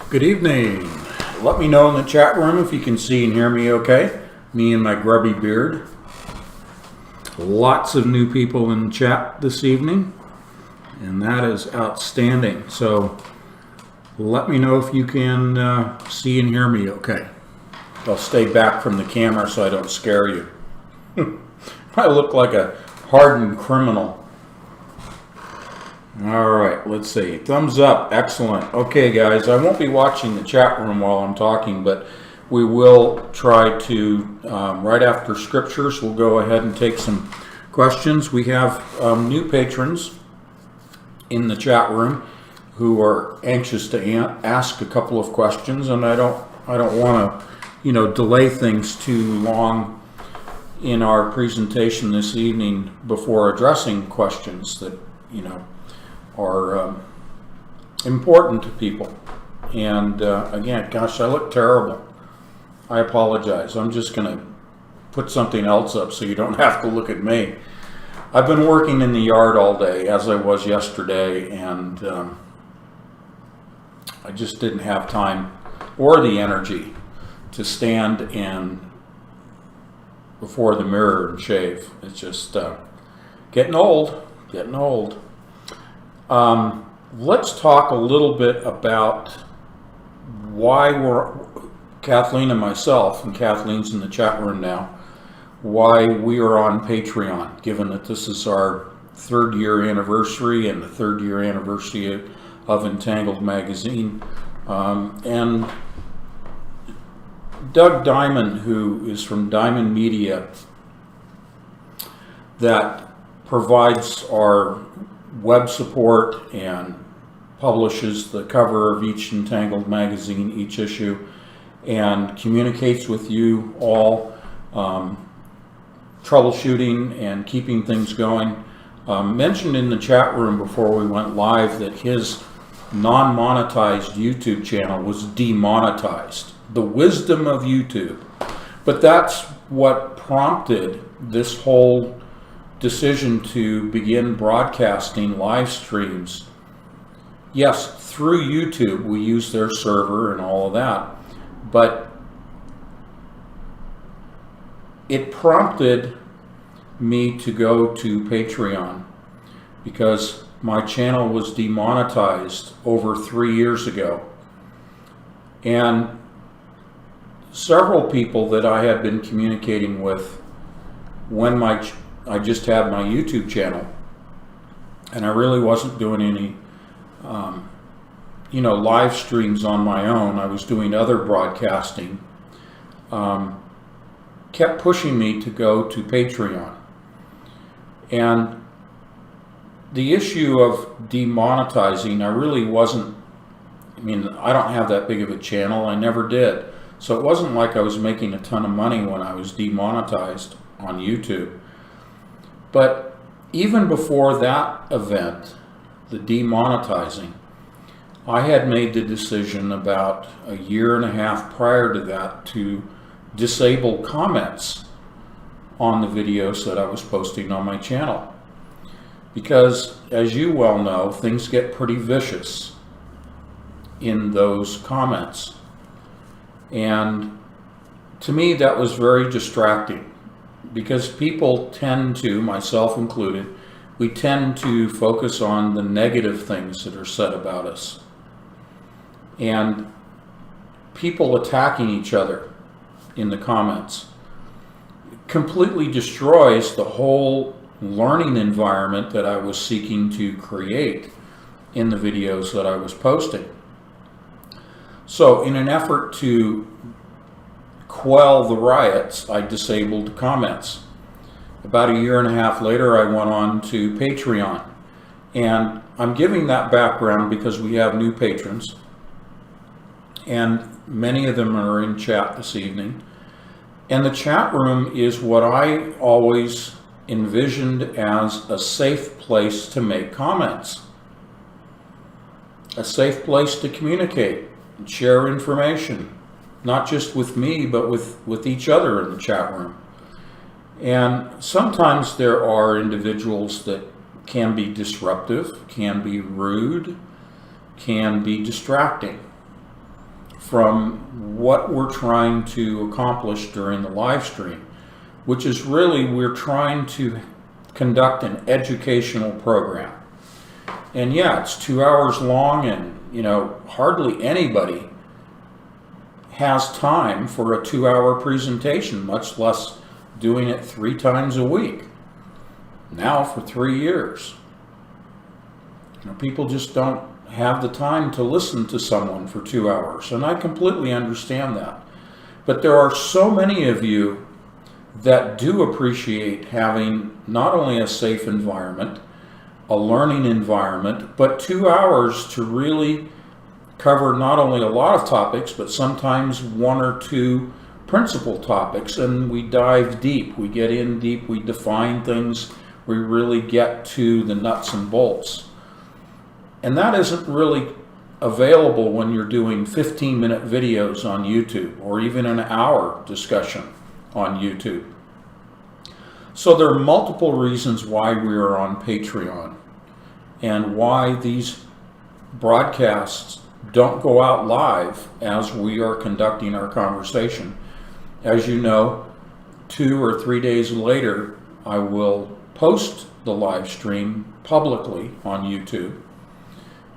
Good evening. Let me know in the chat room if you can see and hear me okay. Me and my grubby beard. Lots of new people in the chat this evening, and that is outstanding. So let me know if you can see and hear me okay. I'll stay back from the camera so I don't scare you. I look like a hardened criminal. All right, let's see. Thumbs up. Excellent. Okay, guys, I won't be watching the chat room while I'm talking, but we will try to, right after scriptures, we'll go ahead and take some questions. We have new patrons in the chat room who are anxious to ask a couple of questions, and I don't want to, delay things too long in our presentation this evening before addressing questions that, are important to people. And again, gosh, I look terrible. I apologize. I'm just going to put something else up so you don't have to look at me. I've been working in the yard all day, as I was yesterday, and I just didn't have time or the energy to stand before the mirror and shave. It's just getting old. Let's talk a little bit about why Kathleen and myself, and Kathleen's in the chat room now, why we are on Patreon, given that this is our 3rd year anniversary and the 3rd year anniversary of Entangled Magazine. And Doug Diamond, who is from Diamond Media, that provides our web support and publishes the cover of each Entangled magazine, each issue, and communicates with you all, troubleshooting and keeping things going. Mentioned in the chat room before we went live that his non-monetized YouTube channel was demonetized. The wisdom of YouTube. But that's what prompted this whole decision to begin broadcasting live streams. Yes, through YouTube, we use their server and all of that, but it prompted me to go to Patreon because my channel was demonetized over 3 years ago. And several people that I had been communicating with when I just had my YouTube channel, and I really wasn't doing any, live streams on my own. I was doing other broadcasting. Kept pushing me to go to Patreon. And the issue of demonetizing, I really wasn't, I don't have that big of a channel. I never did. So it wasn't like I was making a ton of money when I was demonetized on YouTube. But even before that event, the demonetizing, I had made the decision about a year and a half prior to that to disable comments on the videos that I was posting on my channel. Because, as you well know, things get pretty vicious in those comments. And to me, that was very distracting. Because people tend to, myself included, we tend to focus on the negative things that are said about us. And people attacking each other in the comments completely destroys the whole learning environment that I was seeking to create in the videos that I was posting. So in an effort to quell the riots, I disabled comments. About a year and a half later, I went on to Patreon. And I'm giving that background because we have new patrons. And many of them are in chat this evening. And the chat room is what I always envisioned as a safe place to make comments. A safe place to communicate and share information. Not just with me, but with each other in the chat room. And sometimes there are individuals that can be disruptive, can be rude, can be distracting. from what we're trying to accomplish during the live stream, which is really we're trying to conduct an educational program. And yeah, it's 2 hours long, and hardly anybody has time for a 2-hour presentation, much less doing it 3 times a week. Now for 3 years. People just don't have the time to listen to someone for 2 hours, and I completely understand that. But there are so many of you that do appreciate having not only a safe environment, a learning environment, but 2 hours to really cover not only a lot of topics, but sometimes 1 or 2 principal topics, and we dive deep, we get in deep, we define things, we really get to the nuts and bolts. And that isn't really available when you're doing 15-minute videos on YouTube, or even an hour discussion on YouTube. So there are multiple reasons why we are on Patreon, and why these broadcasts don't go out live as we are conducting our conversation. As you know, 2 or 3 days later, I will post the live stream publicly on YouTube.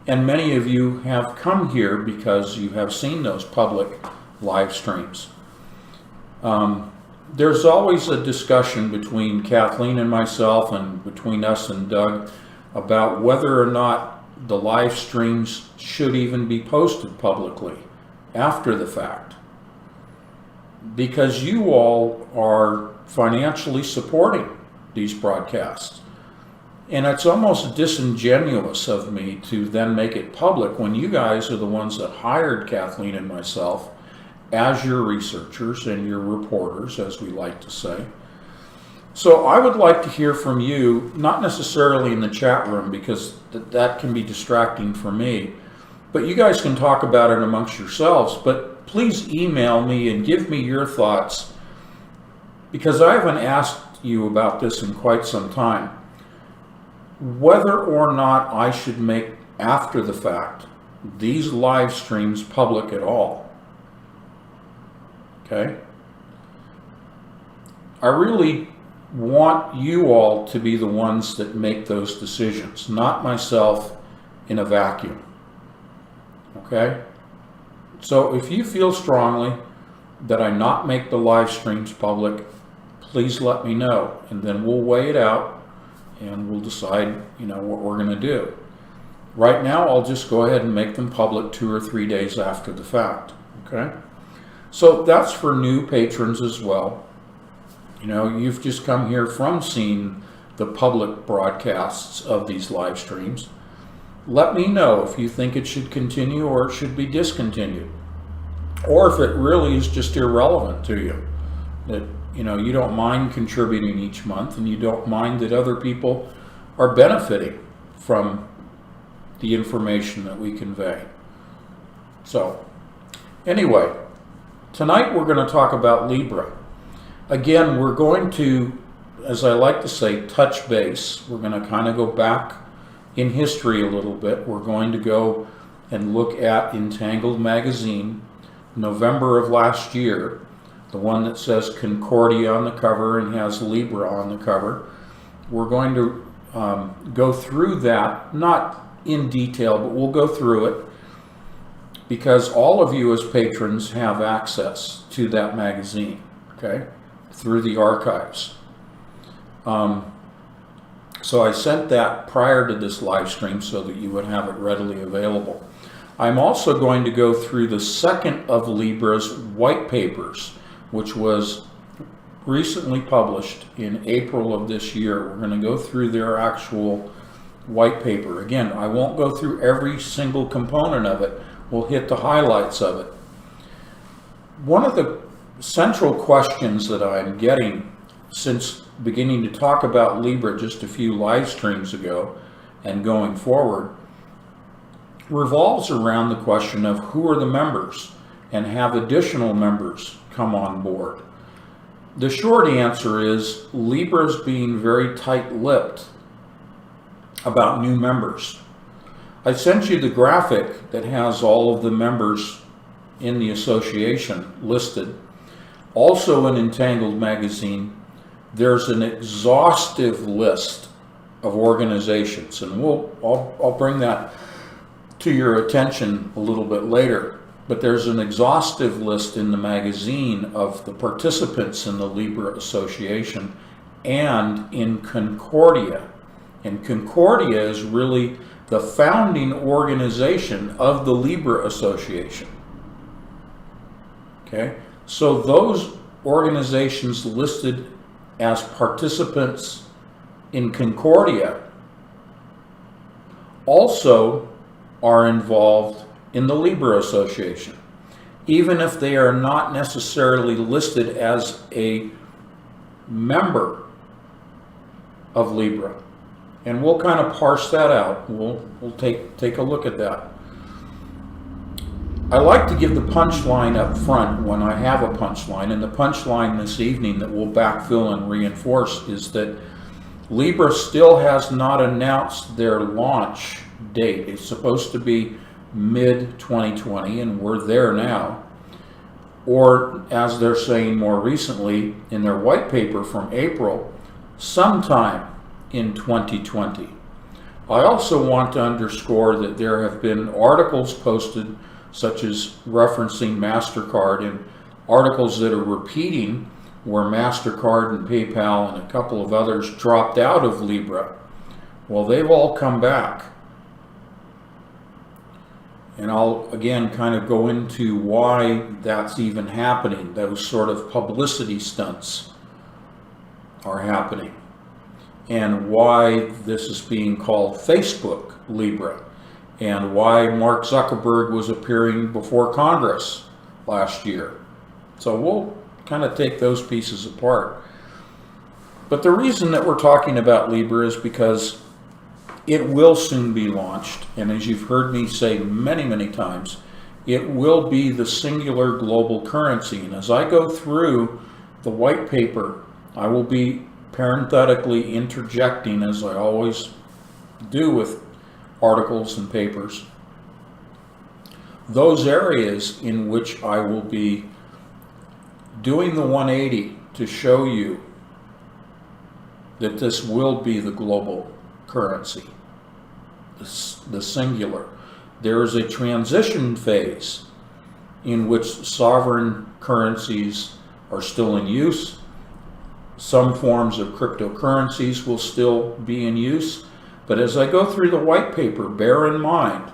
And many of you have come here because you have seen those public live streams. There's always a discussion between Kathleen and myself, and between us and Doug, about whether or not the live streams should even be posted publicly after the fact. Because you all are financially supporting these broadcasts. And it's almost disingenuous of me to then make it public when you guys are the ones that hired Kathleen and myself as your researchers and your reporters, as we like to say. So I would like to hear from you, not necessarily in the chat room, because that can be distracting for me, but you guys can talk about it amongst yourselves. But please email me and give me your thoughts, because I haven't asked you about this in quite some time. Whether or not I should make, after the fact, these live streams public at all. Okay? I really want you all to be the ones that make those decisions, not myself in a vacuum. Okay? So if you feel strongly that I not make the live streams public, please let me know, and then we'll weigh it out and we'll decide, what we're going to do. Right now, I'll just go ahead and make them public 2 or 3 days after the fact. Okay? So that's for new patrons as well. You've just come here from seeing the public broadcasts of these live streams. Let me know if you think it should continue or it should be discontinued. Or if it really is just irrelevant to you. That you don't mind contributing each month, and you don't mind that other people are benefiting from the information that we convey. So, anyway, tonight we're going to talk about Libra. Again, we're going to, as I like to say, touch base. We're going to kind of go back in history a little bit. We're going to go and look at Entangled magazine, November of last year, the one that says Concordia on the cover and has Libra on the cover. We're going to go through that, not in detail, but we'll go through it, because all of you as patrons have access to that magazine, okay, through the archives. So I sent that prior to this live stream so that you would have it readily available. I'm also going to go through the second of Libra's white papers, which was recently published in April of this year. We're going to go through their actual white paper. Again, I won't go through every single component of it. We'll hit the highlights of it. One of the central questions that I'm getting since beginning to talk about Libra just a few live streams ago and going forward revolves around the question of who are the members, and have additional members come on board. The short answer is Libra's being very tight-lipped about new members. I sent you the graphic that has all of the members in the association listed. Also in Entangled magazine, there's an exhaustive list of organizations, and I'll bring that to your attention a little bit later. But there's an exhaustive list in the magazine of the participants in the Libra Association and in Concordia. And Concordia is really the founding organization of the Libra Association. Okay, so those organizations listed as participants in Concordia also are involved in the Libra Association, even if they are not necessarily listed as a member of Libra. And we'll kind of parse that out. We'll take a look at that. I like to give the punchline up front when I have a punchline, and the punchline this evening that we'll backfill and reinforce is that Libra still has not announced their launch date. It's supposed to be mid-2020, and we're there now. Or, as they're saying more recently in their white paper from April, sometime in 2020. I also want to underscore that there have been articles posted, such as referencing MasterCard, and articles that are repeating where MasterCard and PayPal and a couple of others dropped out of Libra. Well, they've all come back. And I'll again kind of go into why that's even happening. Those sort of publicity stunts are happening. And why this is being called Facebook Libra. And why Mark Zuckerberg was appearing before Congress last year. So we'll kind of take those pieces apart. But the reason that we're talking about Libra is because it will soon be launched. And as you've heard me say many, many times, it will be the singular global currency. And as I go through the white paper, I will be parenthetically interjecting, as I always do with articles and papers, those areas in which I will be doing the 180 to show you that this will be the global currency, the singular. There is a transition phase in which sovereign currencies are still in use. Some forms of cryptocurrencies will still be in use. But as I go through the white paper, bear in mind,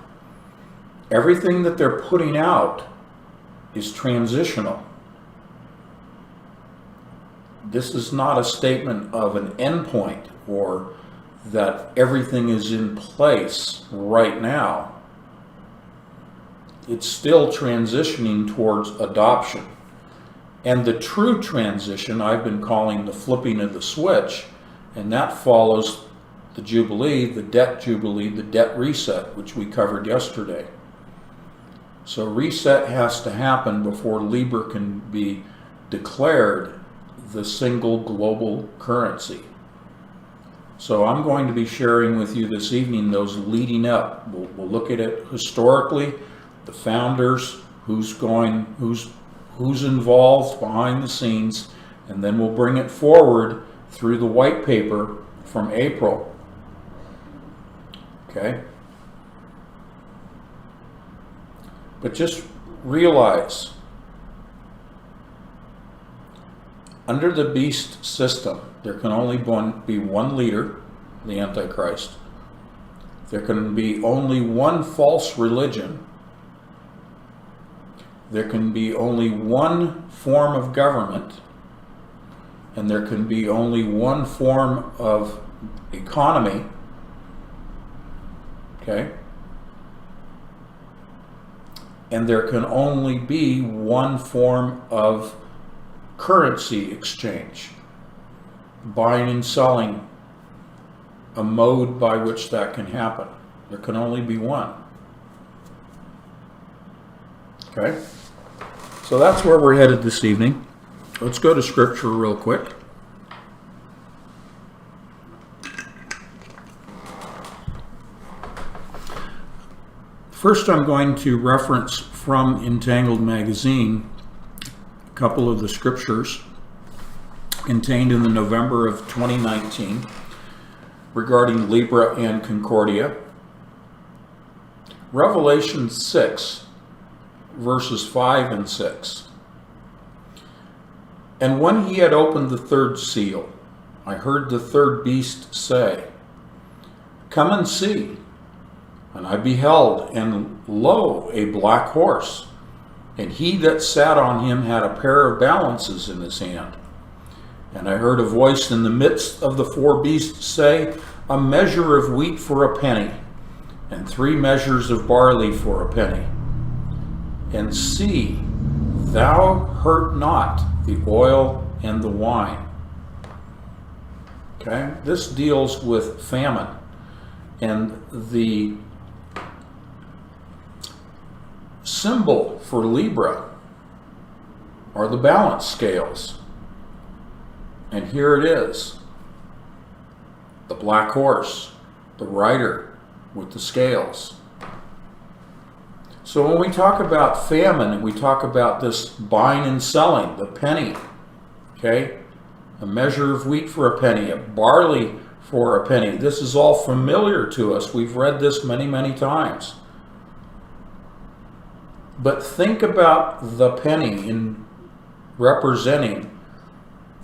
everything that they're putting out is transitional. This is not a statement of an endpoint or that everything is in place right now. It's still transitioning towards adoption. And the true transition I've been calling the flipping of the switch, and that follows the Jubilee, the debt reset, which we covered yesterday. So reset has to happen before Libra can be declared the single global currency. So I'm going to be sharing with you this evening those leading up. We'll look at it historically, the founders, who's involved behind the scenes, and then we'll bring it forward through the white paper from April. Okay? But just realize, under the beast system, there can only be one leader, the Antichrist. There can be only one false religion. There can be only one form of government. And there can be only one form of economy. Okay? And there can only be one form of currency exchange. Buying and selling, a mode by which that can happen. There can only be one. Okay? So that's where we're headed this evening. Let's go to Scripture real quick. First, I'm going to reference from Entangled magazine a couple of the scriptures contained in the November of 2019 regarding Libra and Concordia. Revelation 6, verses 5 and 6. And when he had opened the third seal, I heard the third beast say, Come and see. And I beheld, and lo, a black horse, and he that sat on him had a pair of balances in his hand. And I heard a voice in the midst of the four beasts say, A measure of wheat for a penny, and 3 measures of barley for a penny. And see, thou hurt not the oil and the wine. Okay, this deals with famine, and the symbol for Libra are the balance scales. And here it is, the black horse, the rider with the scales. So when we talk about famine and we talk about this buying and selling, the penny, okay, a measure of wheat for a penny, a barley for a penny, this is all familiar to us. We've read this many, many times. But think about the penny in representing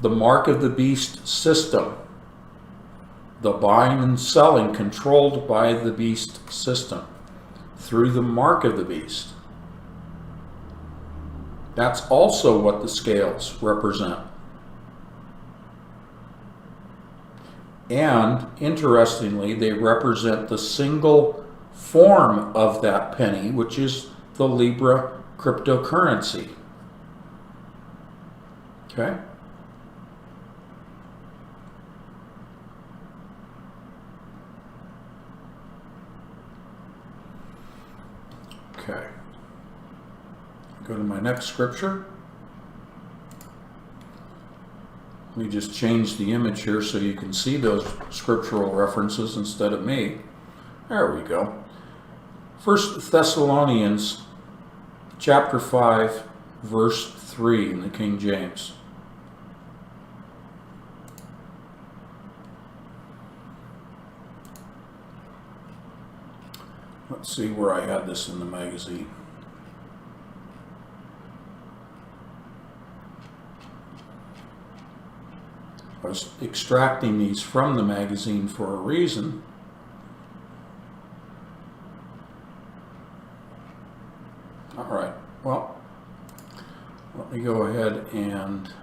the mark of the beast system, the buying and selling controlled by the beast system through the mark of the beast. That's also what the scales represent. And interestingly, they represent the single form of that penny, which is the Libra cryptocurrency. Okay? Okay. Go to my next scripture. Let me just change the image here so you can see those scriptural references instead of me. There we go. 1 Thessalonians chapter 5, verse 3 in the King James. Let's see where I had this in the magazine. I was extracting these from the magazine for a reason. All right, well, let me go ahead and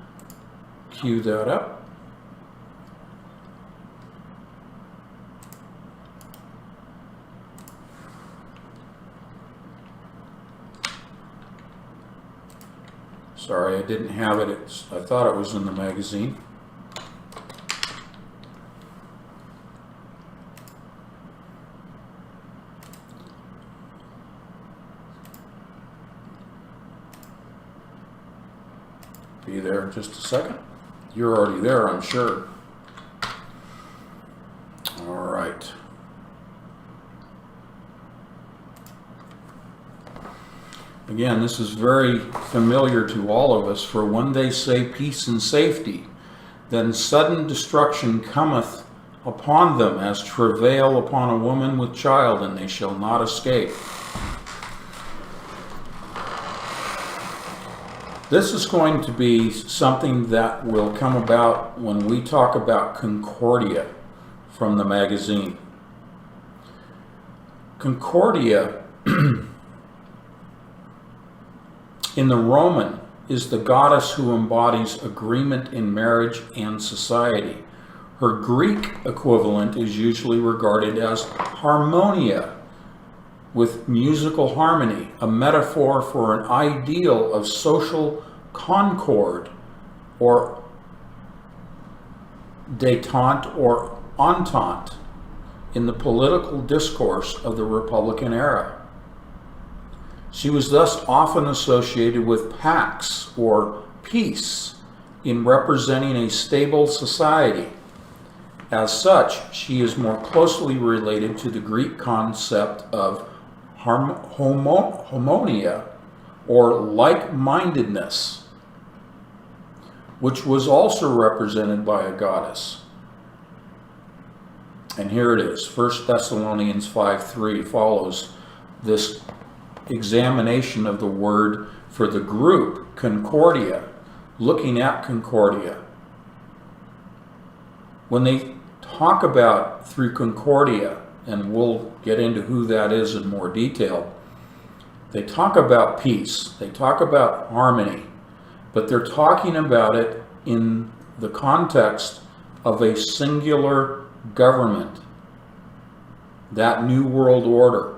cue that up. Sorry, I didn't have it. I thought it was in the magazine. Be there in just a second. You're already there, I'm sure. All right. Again, this is very familiar to all of us. For when they say peace and safety, then sudden destruction cometh upon them as travail upon a woman with child, and they shall not escape. This is going to be something that will come about when we talk about Concordia from the magazine. Concordia in the Roman is the goddess who embodies agreement in marriage and society. Her Greek equivalent is usually regarded as harmonia, with musical harmony, a metaphor for an ideal of social concord, or détente or entente in the political discourse of the Republican era. She was thus often associated with pax or peace in representing a stable society. As such, she is more closely related to the Greek concept of homonia, or like-mindedness, which was also represented by a goddess. And here it is. 1 Thessalonians 5:3 follows this examination of the word for the group, Concordia, looking at Concordia. When they talk about through Concordia, and we'll get into who that is in more detail, they talk about peace, they talk about harmony, but they're talking about it in the context of a singular government, that new world order.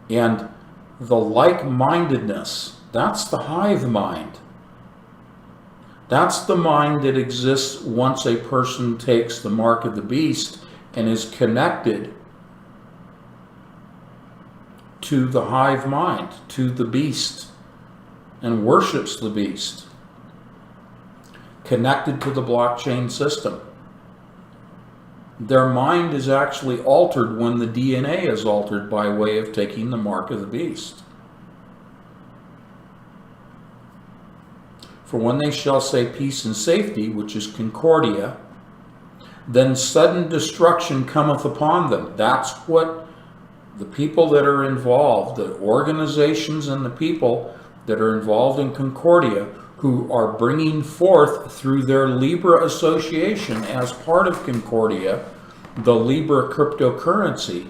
And the like-mindedness, that's the hive mind. That's the mind that exists once a person takes the mark of the beast and is connected to the hive mind, to the beast, and worships the beast, connected to the blockchain system. Their mind is actually altered when the DNA is altered by way of taking the mark of the beast. For when they shall say peace and safety, which is Concordia, then sudden destruction cometh upon them. That's what the people that are involved, the organizations and the people that are involved in Concordia, who are bringing forth through their Libra association as part of Concordia, the Libra cryptocurrency,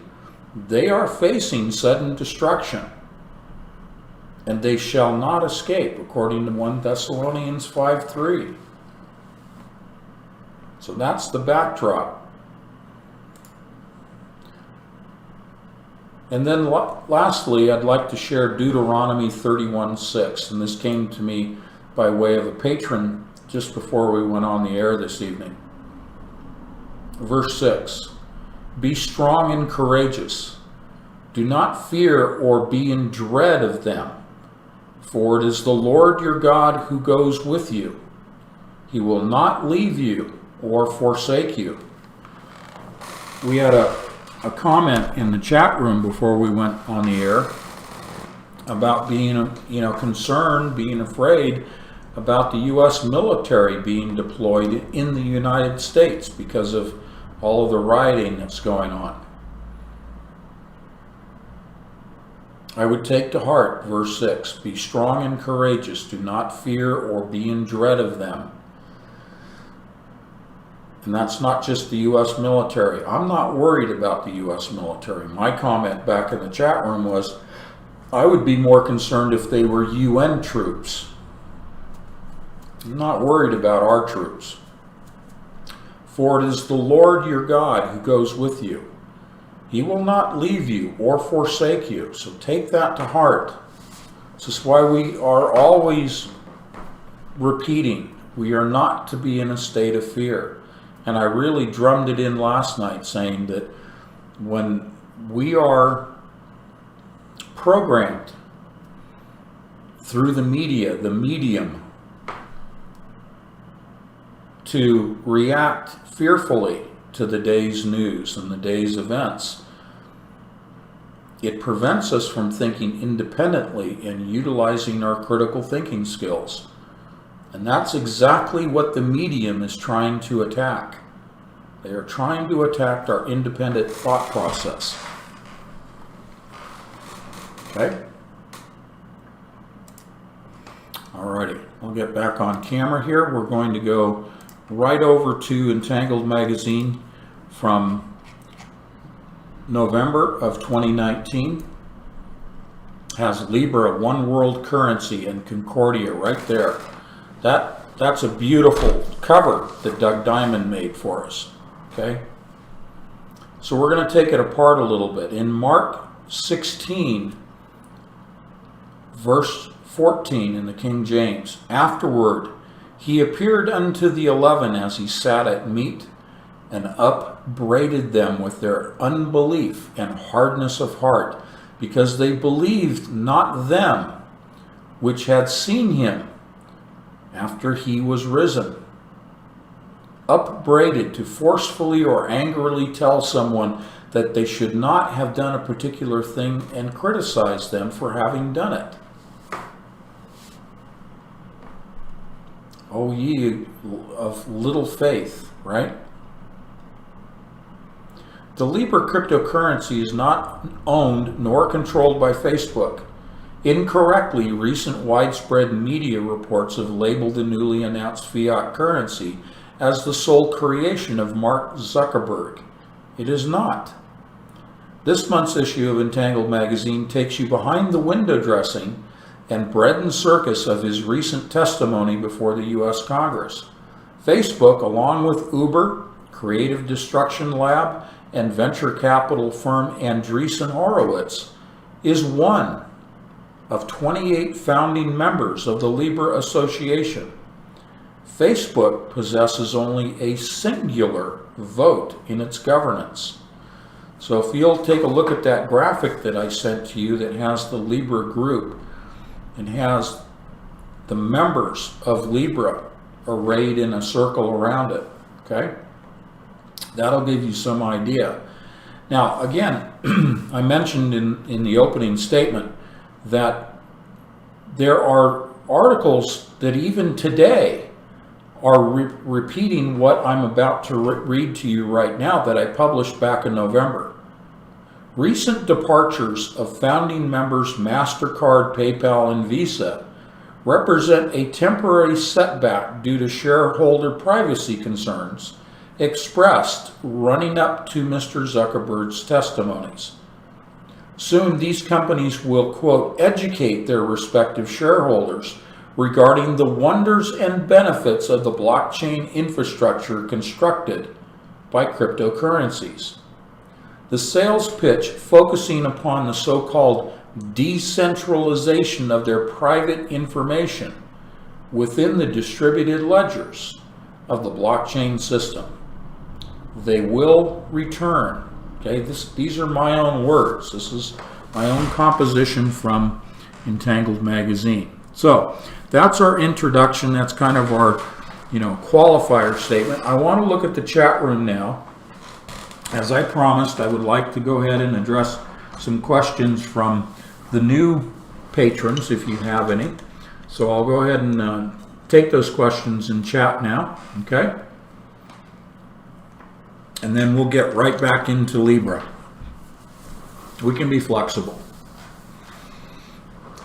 they are facing sudden destruction. And they shall not escape, according to 1 Thessalonians 5:3. So that's the backdrop. And then lastly, I'd like to share Deuteronomy 31:6. And this came to me by way of a patron just before we went on the air this evening. Verse 6, be strong and courageous. Do not fear or be in dread of them. For it is the Lord your God who goes with you. He will not leave you or forsake you. We had a comment in the chat room before we went on the air about being, concerned, being afraid about the U.S. military being deployed in the United States because of all of the rioting that's going on. I would take to heart verse 6, be strong and courageous, do not fear or be in dread of them. And that's not just the U.S. military. I'm not worried about the U.S. military. My comment back in the chat room was, I would be more concerned if they were UN troops. I'm not worried about our troops. For it is the Lord your God who goes with you. He will not leave you or forsake you. So take that to heart. This is why we are always repeating, we are not to be in a state of fear. And I really drummed it in last night saying that when we are programmed through the media, the medium, to react fearfully to the day's news and the day's events, it prevents us from thinking independently and utilizing our critical thinking skills. And that's exactly what the medium is trying to attack. They are trying to attack our independent thought process. Okay? Alrighty, I'll get back on camera here. We're going to go right over to Entangled Magazine from November of 2019. Has Libra, one world currency, and Concordia right there. That's a beautiful cover that Doug Diamond made for us. Okay? So we're going to take it apart a little bit. In Mark 16, verse 14 in the King James, afterward he appeared unto the 11 as he sat at meat, and upbraided them with their unbelief and hardness of heart, because they believed not them which had seen him after he was risen. Upbraided, to forcefully or angrily tell someone that they should not have done a particular thing and criticize them for having done it. O ye of little faith, right? The Libra cryptocurrency is not owned nor controlled by Facebook. Incorrectly, recent widespread media reports have labeled the newly announced fiat currency as the sole creation of Mark Zuckerberg. It is not. This month's issue of Untitled magazine takes you behind the window dressing and bread and circus of his recent testimony before the U.S. Congress. Facebook, along with Uber, Creative Destruction Lab, and venture capital firm Andreessen Horowitz, is one of 28 founding members of the Libra Association. Facebook possesses only a singular vote in its governance. So if you'll take a look at that graphic that I sent to you that has the Libra group and has the members of Libra arrayed in a circle around it, okay? That'll give you some idea. Now, again, I mentioned in the opening statement that there are articles that even today are repeating what I'm about to read to you right now that I published back in November. Recent departures of founding members MasterCard, PayPal, and Visa represent a temporary setback due to shareholder privacy concerns expressed running up to Mr. Zuckerberg's testimonies. Soon these companies will, quote, educate their respective shareholders regarding the wonders and benefits of the blockchain infrastructure constructed by cryptocurrencies. The sales pitch focusing upon the so-called decentralization of their private information within the distributed ledgers of the blockchain system. They will return. Okay, these are my own words. This is my own composition from Untitled magazine. So that's our introduction. That's kind of our, qualifier statement. I want to look at the chat room now. As I promised, I would like to go ahead and address some questions from the new patrons, if you have any. So I'll go ahead and take those questions in chat now, okay? And then we'll get right back into Libra. We can be flexible.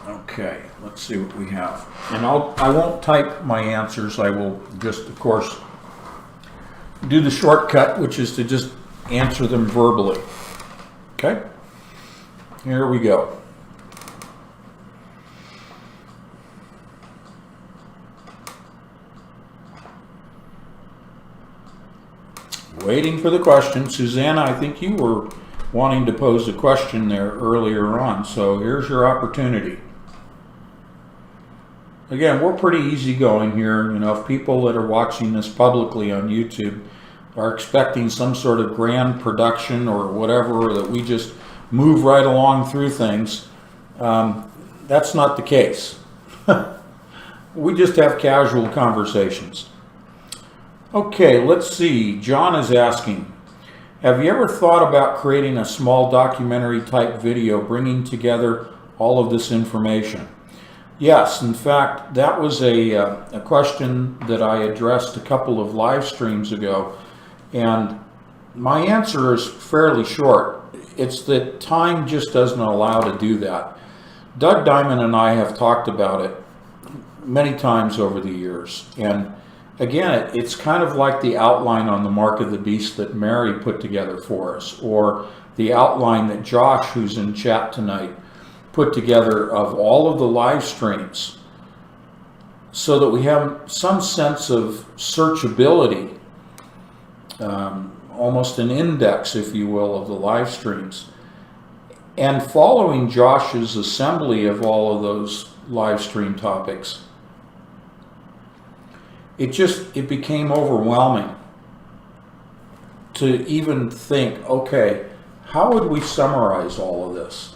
Okay, let's see what we have. And I won't type my answers. I will just, of course, do the shortcut, which is to just answer them verbally. Okay? Here we go. Waiting for the question. Susanna, I think you were wanting to pose a question there earlier on, so here's your opportunity. Again, we're pretty easygoing here. If people that are watching this publicly on YouTube are expecting some sort of grand production or whatever, or that we just move right along through things, that's not the case. We just have casual conversations. Okay, let's see. John is asking, have you ever thought about creating a small documentary type video bringing together all of this information? Yes, in fact, that was a question that I addressed a couple of live streams ago, and my answer is fairly short. It's that time just doesn't allow to do that. Doug Diamond and I have talked about it many times over the years, and again, it's kind of like the outline on the Mark of the Beast that Mary put together for us, or the outline that Josh, who's in chat tonight, put together of all of the live streams, so that we have some sense of searchability, almost an index, if you will, of the live streams. And following Josh's assembly of all of those live stream topics, it became overwhelming to even think, okay, how would we summarize all of this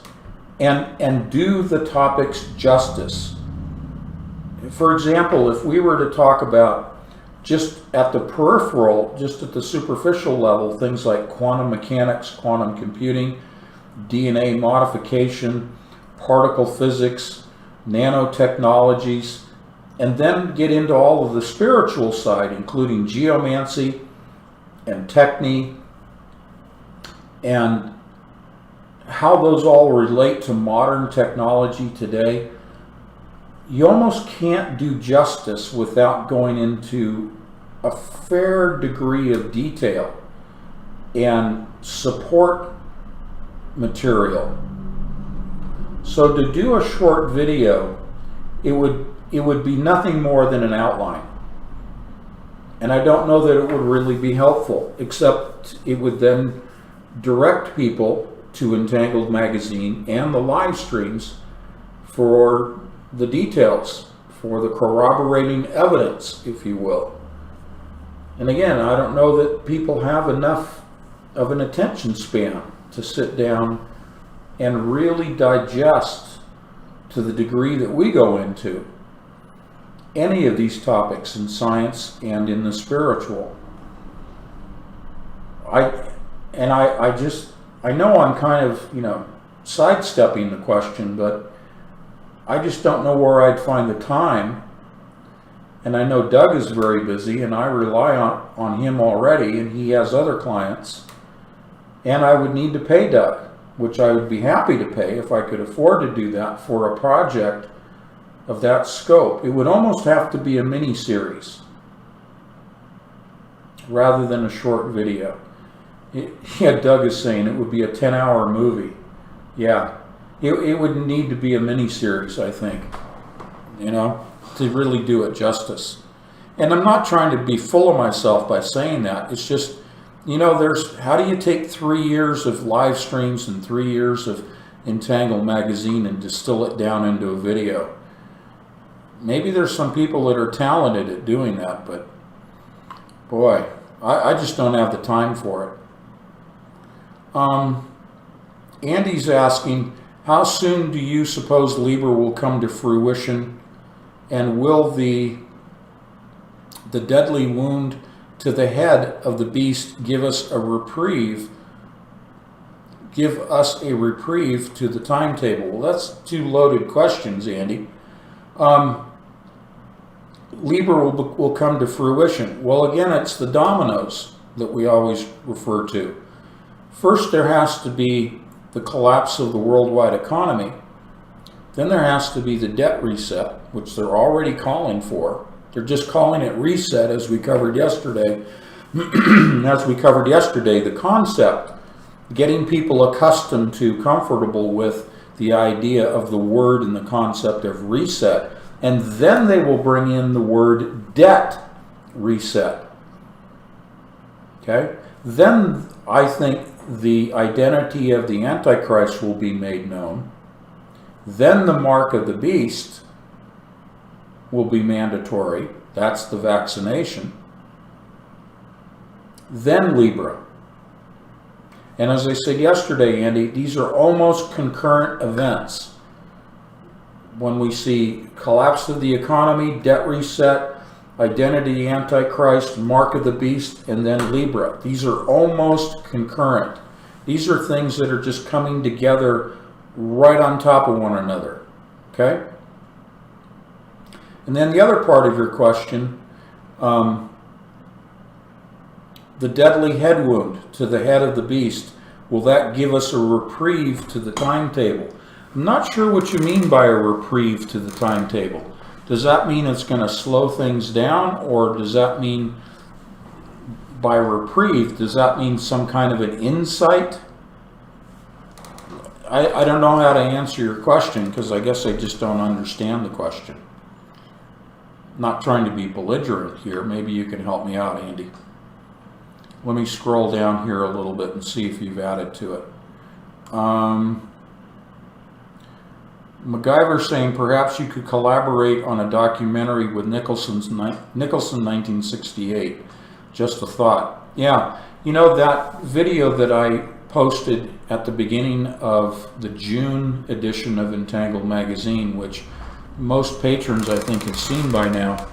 and do the topics justice? For example, if we were to talk about just at the peripheral, just at the superficial level, things like quantum mechanics, quantum computing, DNA modification, particle physics, nanotechnologies, and then get into all of the spiritual side, including geomancy and techne, and how those all relate to modern technology today. You almost can't do justice without going into a fair degree of detail and support material. So to do a short video, it would be nothing more than an outline. And I don't know that it would really be helpful, except it would then direct people to Untitled Magazine and the live streams for the details, for the corroborating evidence, if you will. And again, I don't know that people have enough of an attention span to sit down and really digest, to the degree that we go into, any of these topics in science and in the spiritual. I know I'm kind of, sidestepping the question, but I just don't know where I'd find the time. And I know Doug is very busy, and I rely on him already, and he has other clients. And I would need to pay Doug, which I would be happy to pay if I could afford to do that for a project of that scope. It would almost have to be a mini-series rather than a short video. Yeah, Doug is saying it would be a 10-hour movie. Yeah, it would need to be a mini-series, I think, to really do it justice. And I'm not trying to be full of myself by saying that. It's just, how do you take 3 years of live streams and 3 years of Untitled Magazine and distill it down into a video? Maybe there's some people that are talented at doing that, but boy, I just don't have the time for it. Andy's asking, how soon do you suppose Libra will come to fruition, and will the deadly wound to the head of the beast give us a reprieve to the timetable? Well, that's two loaded questions, Andy. Libra will come to fruition. Well, again, it's the dominoes that we always refer to. First, there has to be the collapse of the worldwide economy. Then there has to be the debt reset, which they're already calling for. They're just calling it reset, as we covered yesterday. The concept, getting people accustomed to, comfortable with the idea of the word and the concept of reset. And then they will bring in the word debt reset. Okay? Then I think the identity of the Antichrist will be made known. Then the mark of the beast will be mandatory. That's the vaccination. Then Libra. And as I said yesterday, Andy, these are almost concurrent events. When we see collapse of the economy, debt reset, identity Antichrist, mark of the beast, and then Libra. These are almost concurrent. These are things that are just coming together right on top of one another. Okay? And then the other part of your question, the deadly head wound to the head of the beast, will that give us a reprieve to the timetable? I'm not sure what you mean by a reprieve to the timetable. Does that mean it's going to slow things down, or does that mean, by reprieve, does that mean some kind of an insight? I don't know how to answer your question, because I guess I just don't understand the question. I'm not trying to be belligerent here. Maybe you can help me out, Andy. Let me scroll down here a little bit and see if you've added to it. MacGyver saying perhaps you could collaborate on a documentary with Nicholson 1968. Just a thought. Yeah, that video that I posted at the beginning of the June edition of Untitled Magazine, which most patrons I think have seen by now.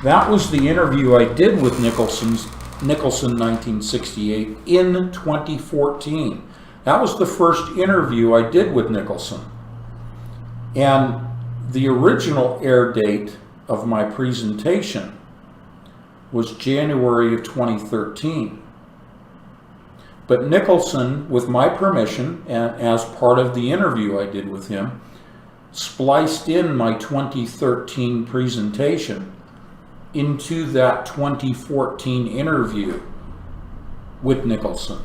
That was the interview I did with Nicholson 1968 in 2014. That was the first interview I did with Nicholson. And the original air date of my presentation was January of 2013. But Nicholson, with my permission, and as part of the interview I did with him, spliced in my 2013 presentation into that 2014 interview with Nicholson.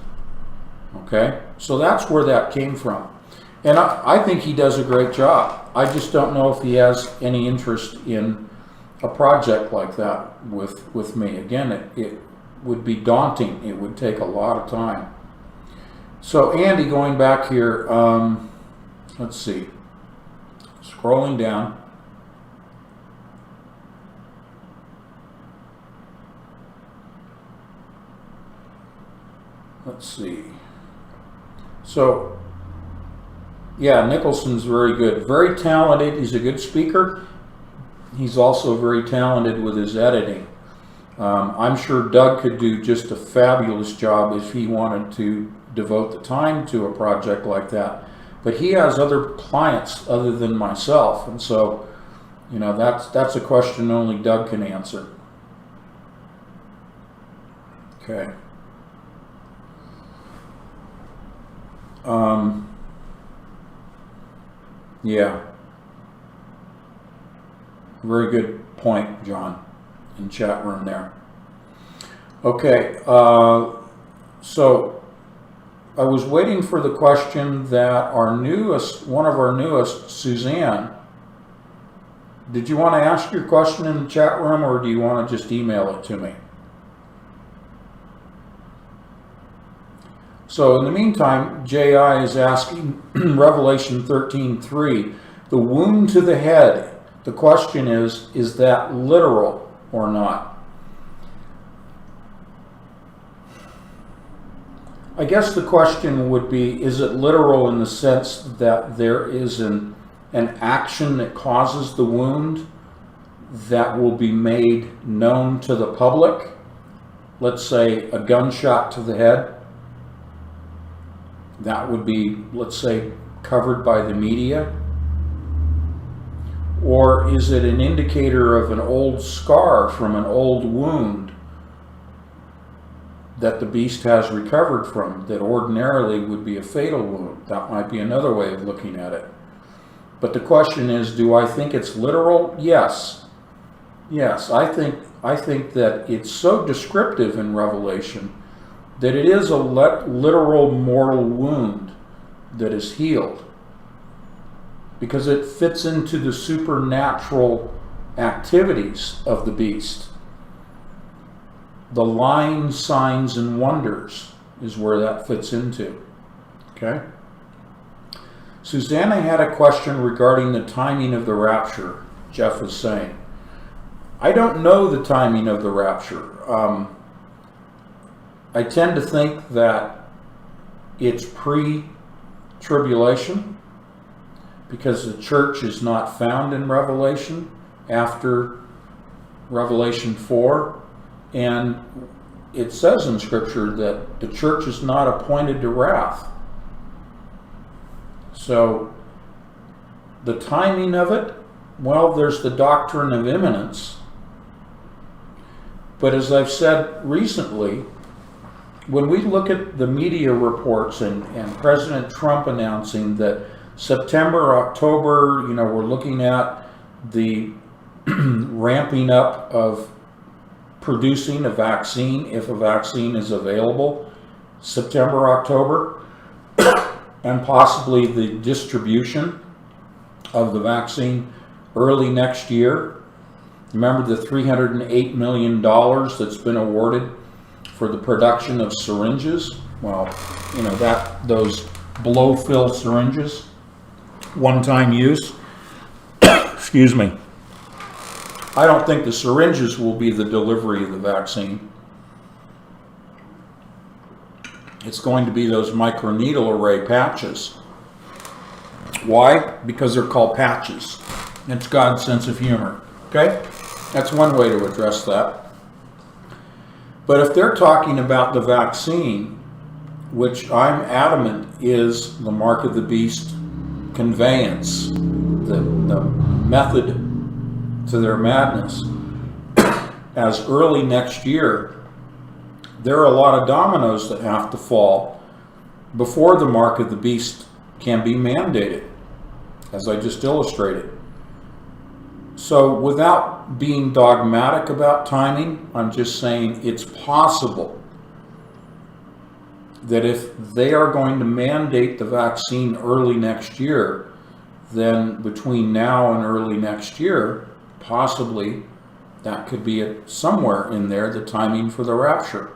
Okay? So that's where that came from. And I think he does a great job. I just don't know if he has any interest in a project like that with me. Again, it would be daunting. It would take a lot of time. So Andy, going back here, let's see. Scrolling down. Let's see. So, yeah, Nicholson's very good. Very talented. He's a good speaker. He's also very talented with his editing. I'm sure Doug could do just a fabulous job if he wanted to devote the time to a project like that. But he has other clients other than myself. And so, you know, that's a question only Doug can answer. Okay. Yeah. Very good point, John, in chat room there. Okay, so I was waiting for the question that one of our newest, Suzanne, did you want to ask your question in the chat room, or do you want to just email it to me? So in the meantime, J.I. is asking Revelation 13:3, the wound to the head. The question is that literal or not? I guess the question would be, is it literal in the sense that there is an action that causes the wound that will be made known to the public? Let's say a gunshot to the head. That would be, let's say, covered by the media. Or is it an indicator of an old scar from an old wound that the beast has recovered from that ordinarily would be a fatal wound? That might be another way of looking at it. But the question is, do I think it's literal? Yes. Yes, I think that it's so descriptive in Revelation that it is a literal mortal wound that is healed, because it fits into the supernatural activities of the beast. The lying signs and wonders is where that fits into. Okay? Susanna had a question regarding the timing of the rapture, Jeff is saying. I don't know the timing of the rapture. I tend to think that it's pre-tribulation, because the church is not found in Revelation after Revelation 4. And it says in Scripture that the church is not appointed to wrath. So the timing of it, well, there's the doctrine of imminence. But as I've said recently, when we look at the media reports and President Trump announcing that September, October, you know, we're looking at the ramping up of producing a vaccine, if a vaccine is available, September, October, and possibly the distribution of the vaccine early next year. Remember the $308 million that's been awarded for the production of syringes? Well, you know, those blow-fill syringes, one-time use. Excuse me. I don't think the syringes will be the delivery of the vaccine. It's going to be those microneedle array patches. Why? Because they're called patches. It's God's sense of humor. Okay? That's one way to address that. But if they're talking about the vaccine, which I'm adamant is the mark of the beast conveyance, the method to their madness, as early next year, there are a lot of dominoes that have to fall before the mark of the beast can be mandated, as I just illustrated. So without being dogmatic about timing, I'm just saying it's possible that if they are going to mandate the vaccine early next year, then between now and early next year, possibly that could be somewhere in there, the timing for the rapture.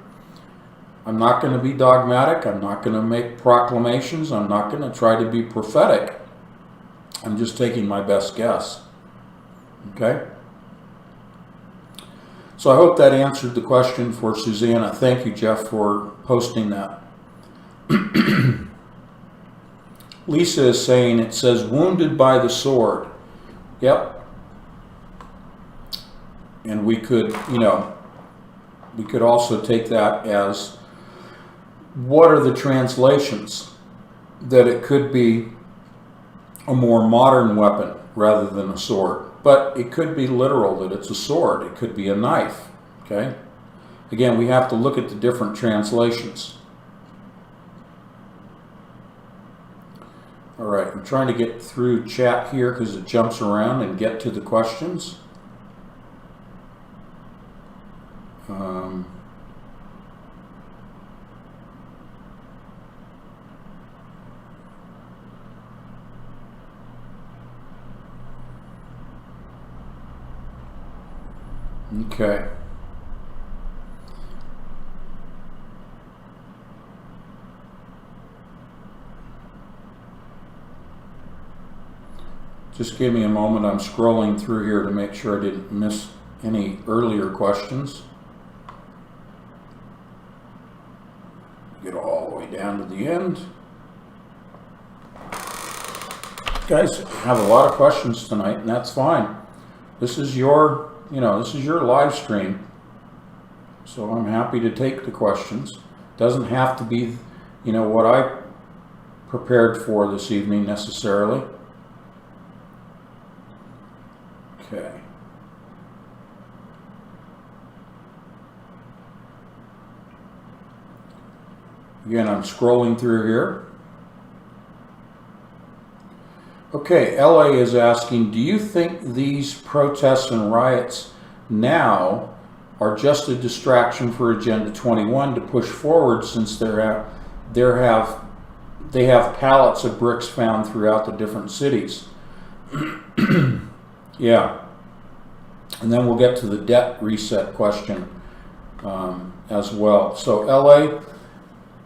I'm not going to be dogmatic. I'm not going to make proclamations. I'm not going to try to be prophetic. I'm just taking my best guess. Okay? So I hope that answered the question for Susanna. Thank you, Jeff, for posting that. Lisa is saying, it says, wounded by the sword. Yep. And we could, we could also take that as, what are the translations? That it could be a more modern weapon rather than a sword. But it could be literal that it's a sword. It could be a knife. Okay? Again, we have to look at the different translations. All right, I'm trying to get through chat here because it jumps around and get to the questions. Okay. Just give me a moment. I'm scrolling through here to make sure I didn't miss any earlier questions. Get all the way down to the end. You guys have a lot of questions tonight, and that's fine. This is your, this is your live stream. So I'm happy to take the questions. Doesn't have to be, what I prepared for this evening necessarily. Okay. Again, I'm scrolling through here. Okay, LA is asking, do you think these protests and riots now are just a distraction for Agenda 21 to push forward, since they have pallets of bricks found throughout the different cities? Yeah. And then we'll get to the debt reset question as well. So LA,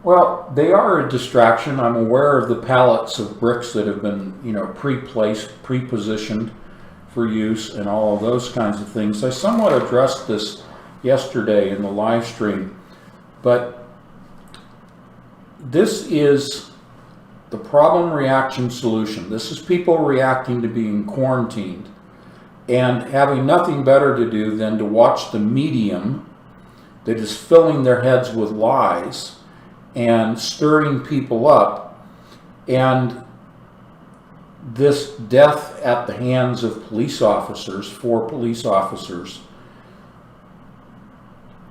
well, they are a distraction. I'm aware of the pallets of bricks that have been, pre-placed, pre-positioned for use and all of those kinds of things. I somewhat addressed this yesterday in the live stream, but this is the problem, reaction, solution. This is people reacting to being quarantined and having nothing better to do than to watch the medium that is filling their heads with lies and stirring people up. And this death at the hands of police officers, 4 police officers,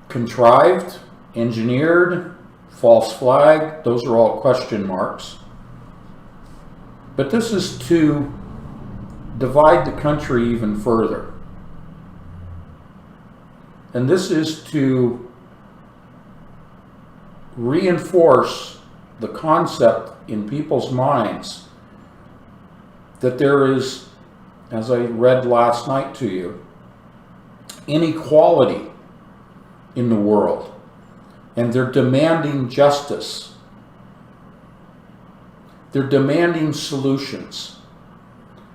contrived, engineered, false flag, those are all question marks. But this is to divide the country even further. And this is to reinforce the concept in people's minds that there is, as I read last night to you, inequality in the world, and they're demanding justice. They're demanding solutions.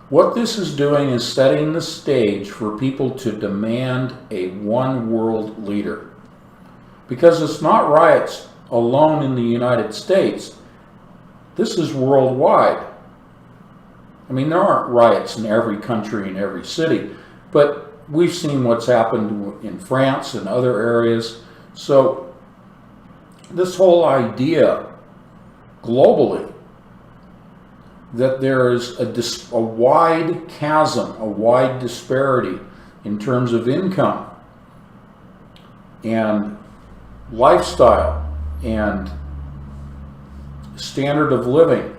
What this is doing is setting the stage for people to demand a one world leader. Because it's not riots alone in the United States. This is worldwide. I mean, there aren't riots in every country and every city, but we've seen what's happened in France and other areas. So this whole idea globally that there is a wide chasm, a wide disparity in terms of income and lifestyle and standard of living.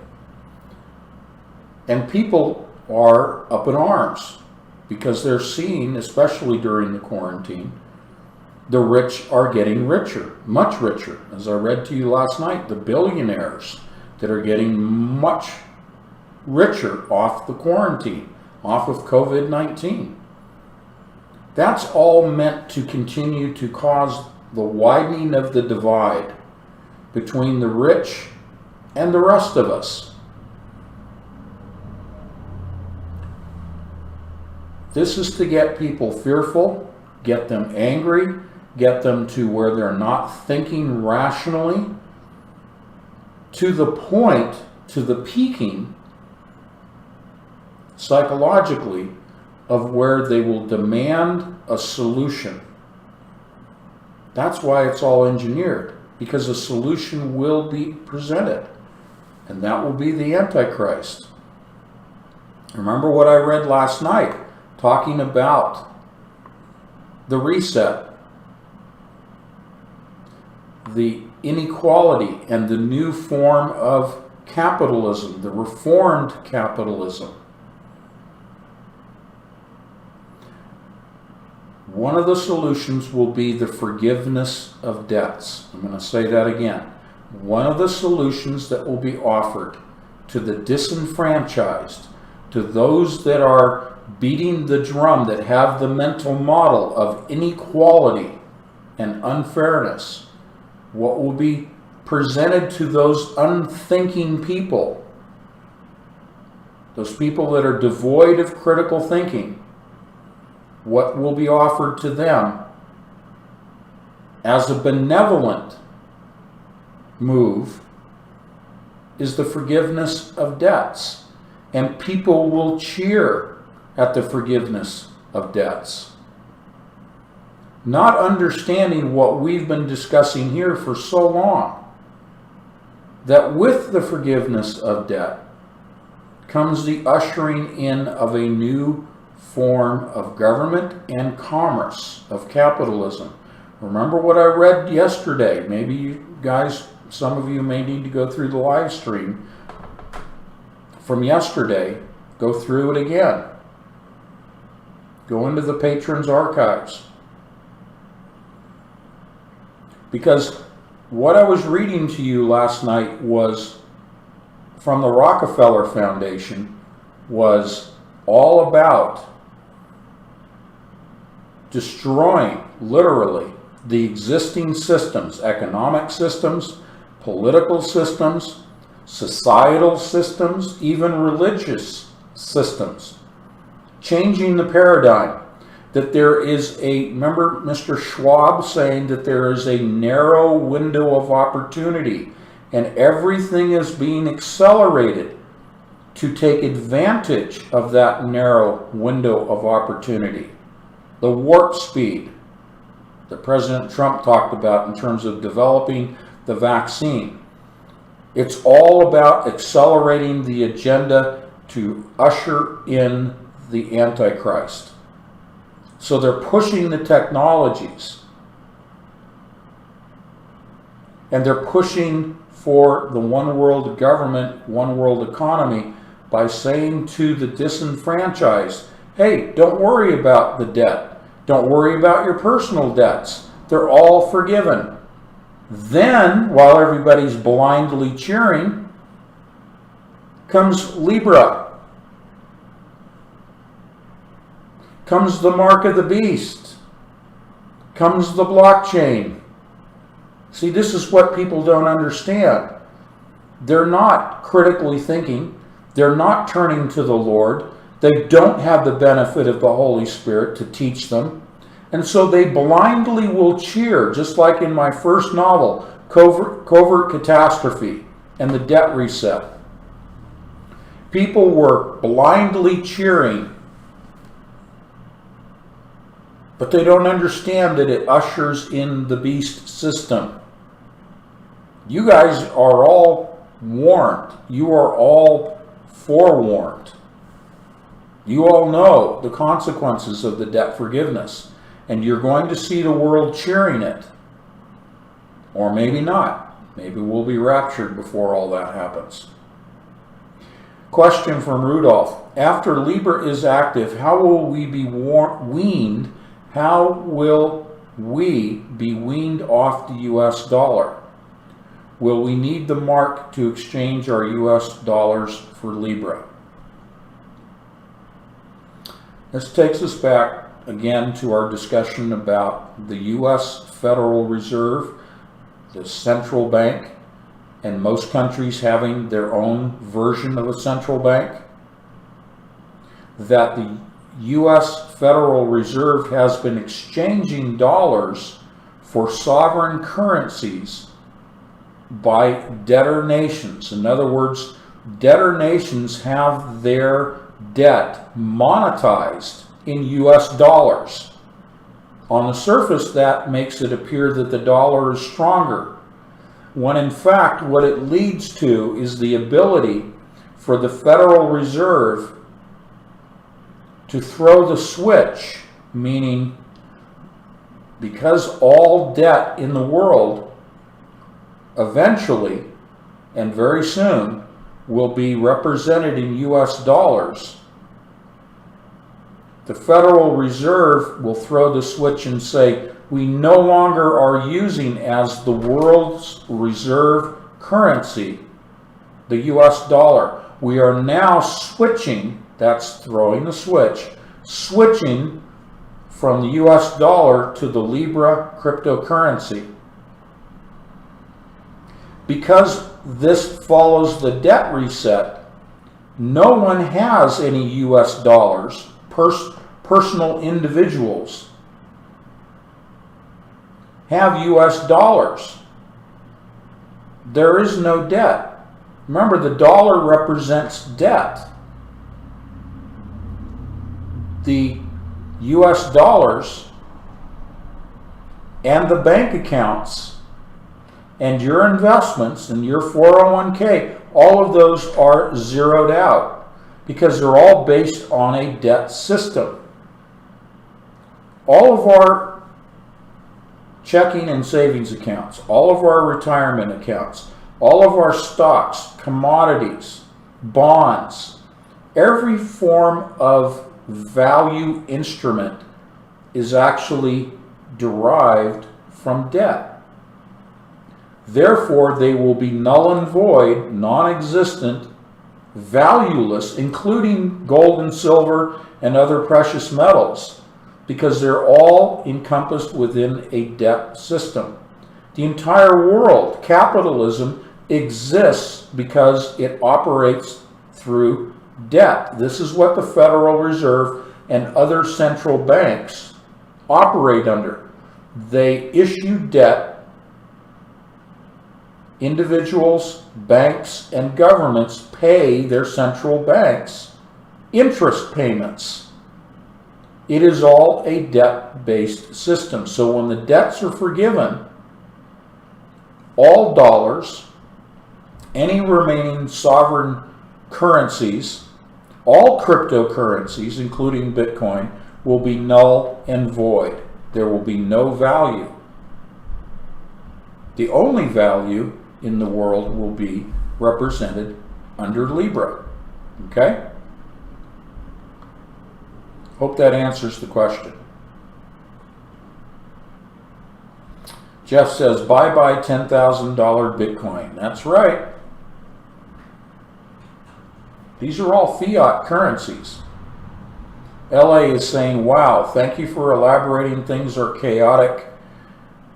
And people are up in arms because they're seeing, especially during the quarantine, the rich are getting richer, much richer. As I read to you last night, the billionaires that are getting much richer off the quarantine, off of COVID-19. That's all meant to continue to cause the widening of the divide between the rich and the rest of us. This is to get people fearful, get them angry, get them to where they're not thinking rationally, to the point, to the peaking psychologically of where they will demand a solution. That's why it's all engineered, because a solution will be presented, and that will be the Antichrist. Remember what I read last night, talking about the reset, the inequality, and the new form of capitalism, the reformed capitalism. One of the solutions will be the forgiveness of debts. I'm going to say that again. One of the solutions that will be offered to the disenfranchised, to those that are beating the drum, that have the mental model of inequality and unfairness, what will be presented to those unthinking people, those people that are devoid of critical thinking, what will be offered to them as a benevolent move is the forgiveness of debts. And people will cheer at the forgiveness of debts, not understanding what we've been discussing here for so long, that with the forgiveness of debt comes the ushering in of a new form of government and commerce, of capitalism. Remember what I read yesterday. Maybe you guys, some of you may need to go through the live stream from yesterday. Go through it again. Go into the patrons' archives. Because what I was reading to you last night was from the Rockefeller Foundation, was all about destroying, literally, the existing systems, economic systems, political systems, societal systems, even religious systems. Changing the paradigm. That there is remember Mr. Schwab saying that there is a narrow window of opportunity, and everything is being accelerated to take advantage of that narrow window of opportunity. The warp speed that President Trump talked about in terms of developing the vaccine. It's all about accelerating the agenda to usher in the Antichrist. So they're pushing the technologies, and they're pushing for the one world government, one world economy, by saying to the disenfranchised, hey, don't worry about the debt. Don't worry about your personal debts. They're all forgiven. Then, while everybody's blindly cheering, comes Libra. Comes the mark of the beast. Comes the blockchain. See, this is what people don't understand. They're not critically thinking. They're not turning to the Lord. They don't have the benefit of the Holy Spirit to teach them. And so they blindly will cheer, just like in my first novel, Covert Catastrophe and the Debt Reset. People were blindly cheering But they don't understand that it ushers in the beast system. You guys are all warned. You are all forewarned. You all know the consequences of the debt forgiveness. And you're going to see the world cheering it. Or maybe not. Maybe we'll be raptured before all that happens. Question from Rudolph. After Libra is active, how will we be weaned? How will we be weaned off the US dollar? Will we need the mark to exchange our US dollars for Libra? This takes us back again to our discussion about the US Federal Reserve, the central bank, and most countries having their own version of a central bank. That the US Federal Reserve has been exchanging dollars for sovereign currencies by debtor nations. In other words, debtor nations have their debt monetized in US dollars. On the surface, that makes it appear that the dollar is stronger, when in fact what it leads to is the ability for the Federal Reserve to throw the switch, meaning because all debt in the world eventually and very soon will be represented in US dollars, the Federal Reserve will throw the switch and say, we no longer are using as the world's reserve currency the US dollar. We are now switching, that's throwing the switch, switching from the US dollar to the Libra cryptocurrency. Because this follows the debt reset, no one has any US dollars, personal individuals have US dollars. There is no debt. Remember, the dollar represents debt. The US dollars and the bank accounts and your investments and your 401k, all of those are zeroed out because they're all based on a debt system. All of our checking and savings accounts, all of our retirement accounts, all of our stocks, commodities, bonds, every form of value instrument is actually derived from debt. Therefore, they will be null and void, non-existent, valueless, including gold and silver and other precious metals, because they're all encompassed within a debt system. The entire world, capitalism, exists because it operates through debt. This is what the Federal Reserve and other central banks operate under. They issue debt. Individuals, banks, and governments pay their central banks interest payments. It is all a debt-based system. So when the debts are forgiven, all dollars, any remaining sovereign currencies, all cryptocurrencies, including Bitcoin, will be null and void. There will be no value. The only value in the world will be represented under Libra. Okay? Hope that answers the question. Jeff says, bye-bye $10,000 Bitcoin. That's right. These are all fiat currencies. LA is saying, wow, thank you for elaborating. Things are chaotic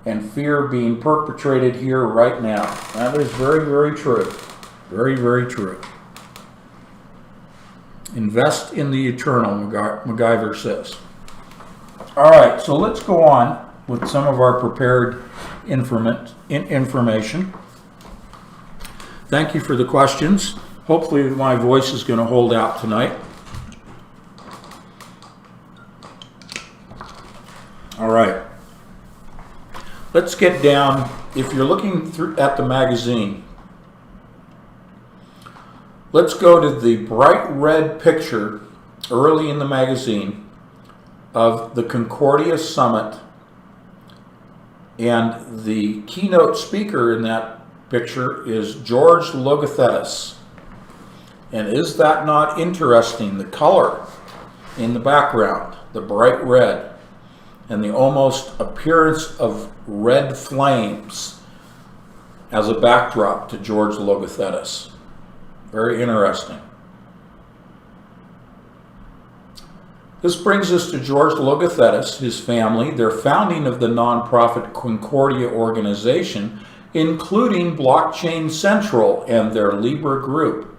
and fear being perpetrated here right now. That is very, very true. Very, very true. Invest in the eternal, MacGyver says. All right, so let's go on with some of our prepared information. Thank you for the questions. Hopefully my voice is going to hold out tonight. All right. Let's get down. If you're looking at the magazine, let's go to the bright red picture early in the magazine of the Concordia Summit, and the keynote speaker in that picture is George Logothetis. And is that not interesting? The color in the background, the bright red, and the almost appearance of red flames as a backdrop to George Logothetis. Very interesting. This brings us to George Logothetis, his family, their founding of the nonprofit Concordia organization, including Blockchain Central and their Libra group.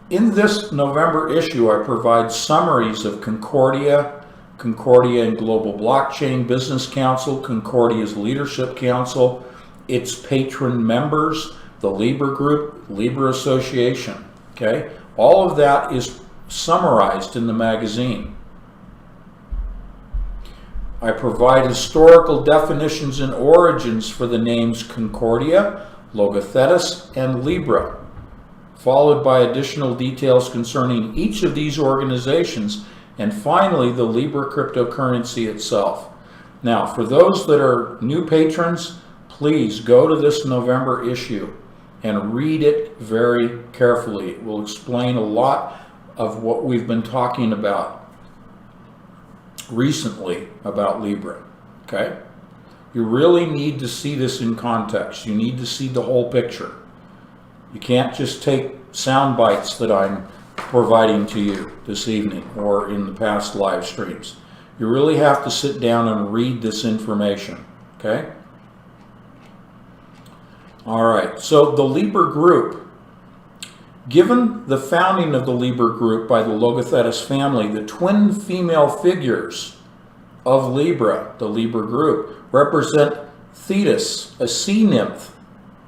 In this November issue, I provide summaries of Concordia and Global Blockchain Business Council, Concordia's Leadership Council, its patron members, the Libra Group, Libra Association. Okay? All of that is summarized in the magazine. I provide historical definitions and origins for the names Concordia, Logothetis, and Libra, followed by additional details concerning each of these organizations, and finally the Libra cryptocurrency itself. Now, for those that are new patrons, please go to this November issue and read it very carefully. It will explain a lot of what we've been talking about recently about Libra. Okay? You really need to see this in context. You need to see the whole picture. You can't just take sound bites that I'm providing to you this evening or in the past live streams. You really have to sit down and read this information. Okay? All right. So the Libra group. Given the founding of the Libra group by the Logothetis family, the twin female figures of Libra, the Libra group, represent Thetis, a sea nymph,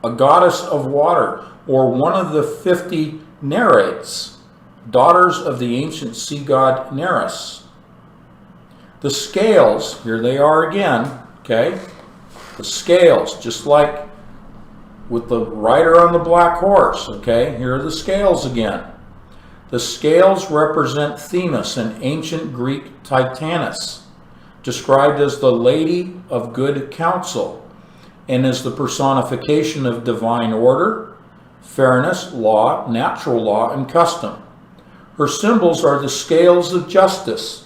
a goddess of water, or one of the 50 Nereids, daughters of the ancient sea god Nereus. The scales, here they are again, okay? The scales, just like with the rider on the black horse, okay? Here are the scales again. The scales represent Themis, an ancient Greek Titaness, described as the Lady of Good Counsel, and is the personification of divine order, fairness, law, natural law, and custom. Her symbols are the scales of justice,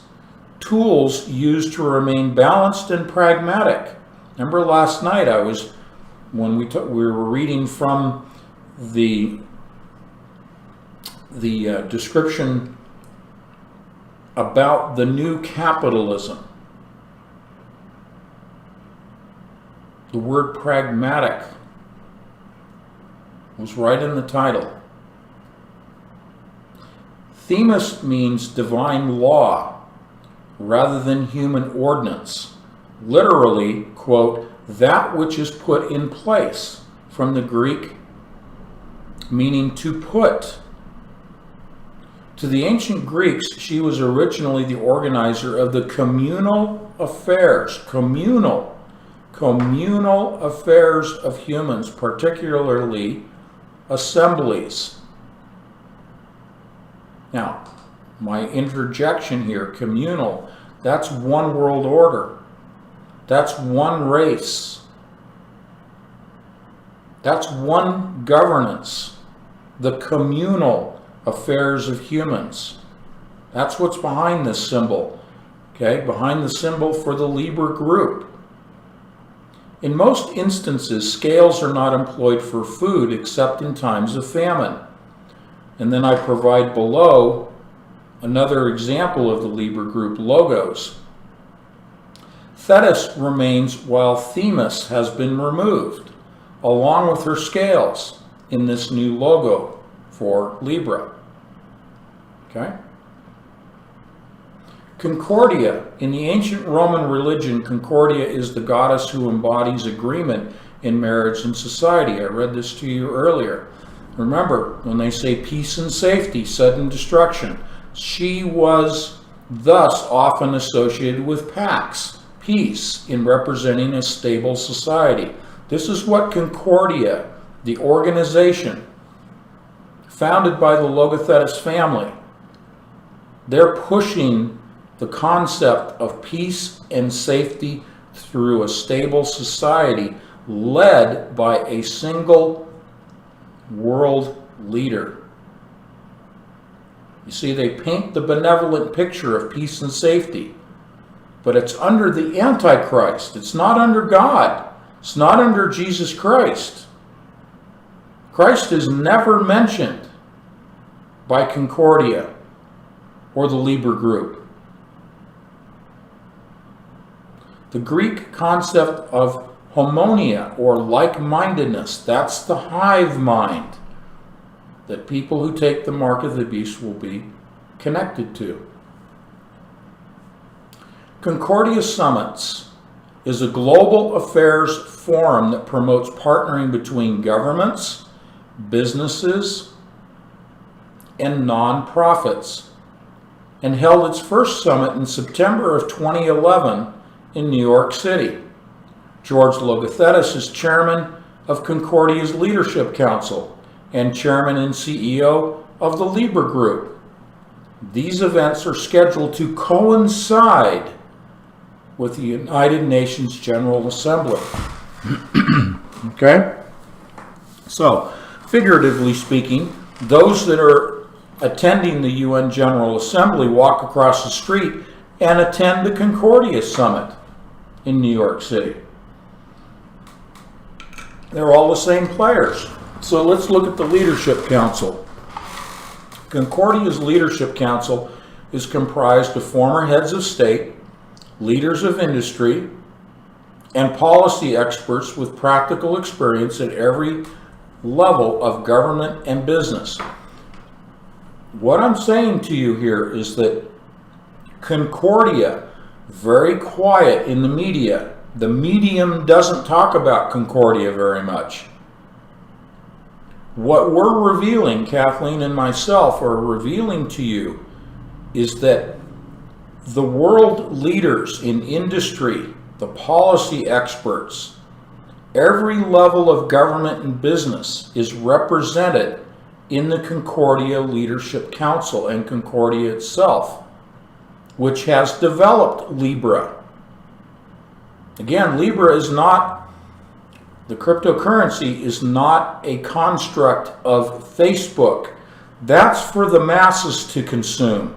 tools used to remain balanced and pragmatic. Remember last night when we were reading from the description about the new capitalism. The word pragmatic was right in the title. Themis means divine law rather than human ordinance. Literally, quote, that which is put in place, from the Greek meaning to put. To the ancient Greeks, she was originally the organizer of the communal affairs, communal affairs of humans, particularly assemblies. Now, my interjection here, communal, that's one world order. That's one race. That's one governance. The communal affairs of humans. That's what's behind this symbol. Okay, behind the symbol for the Libra group. In most instances, scales are not employed for food except in times of famine. And then I provide below another example of the Libra group logos. Thetis remains while Themis has been removed, along with her scales in this new logo for Libra. Okay? Concordia. In the ancient Roman religion, Concordia is the goddess who embodies agreement in marriage and society. I read this to you earlier. Remember, when they say peace and safety, sudden destruction, she was thus often associated with pax, peace, in representing a stable society. This is what Concordia, the organization founded by the Logothetis family, they're pushing the concept of peace and safety through a stable society led by a single world leader. You see, they paint the benevolent picture of peace and safety, but it's under the Antichrist. It's not under God. It's not under Jesus Christ. Christ is never mentioned by Concordia or the Libra group. The Greek concept of homonia, or like-mindedness, that's the hive mind that people who take the mark of the beast will be connected to. Concordia Summits is a global affairs forum that promotes partnering between governments, businesses, and non-profits, and held its first summit in September of 2011 in New York City. George Logothetis is chairman of Concordia's Leadership Council and chairman and CEO of the Libra Group. These events are scheduled to coincide with the United Nations General Assembly. Okay? So, figuratively speaking, those that are attending the UN General Assembly walk across the street and attend the Concordia Summit in New York City. They're all the same players. So let's look at the Leadership Council. Concordia's Leadership Council is comprised of former heads of state, leaders of industry, and policy experts with practical experience at every level of government and business. What I'm saying to you here is that Concordia, very quiet in the media. The medium doesn't talk about Concordia very much. What we're revealing, Kathleen and myself are revealing to you, is that the world leaders in industry, the policy experts, every level of government and business is represented in the Concordia Leadership Council and Concordia itself, which has developed Libra. Again, Libra is not, the cryptocurrency is not a construct of Facebook. That's for the masses to consume.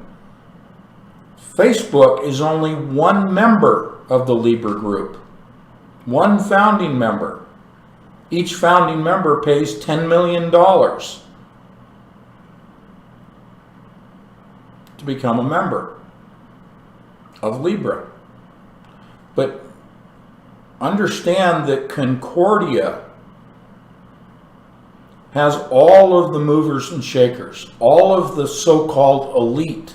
Facebook is only one member of the Libra group, one founding member. Each founding member pays $10 million to become a member of Libra. But understand that Concordia has all of the movers and shakers, all of the so-called elite.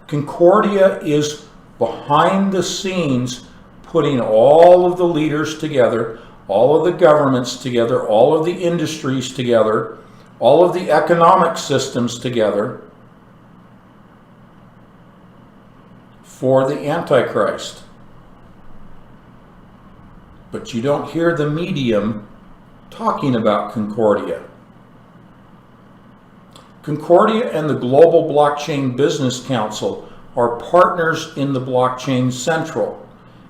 Concordia is behind the scenes putting all of the leaders together, all of the governments together, all of the industries together, all of the economic systems together for the Antichrist. But you don't hear the medium talking about Concordia. Concordia and the Global Blockchain Business Council are partners in the Blockchain Central,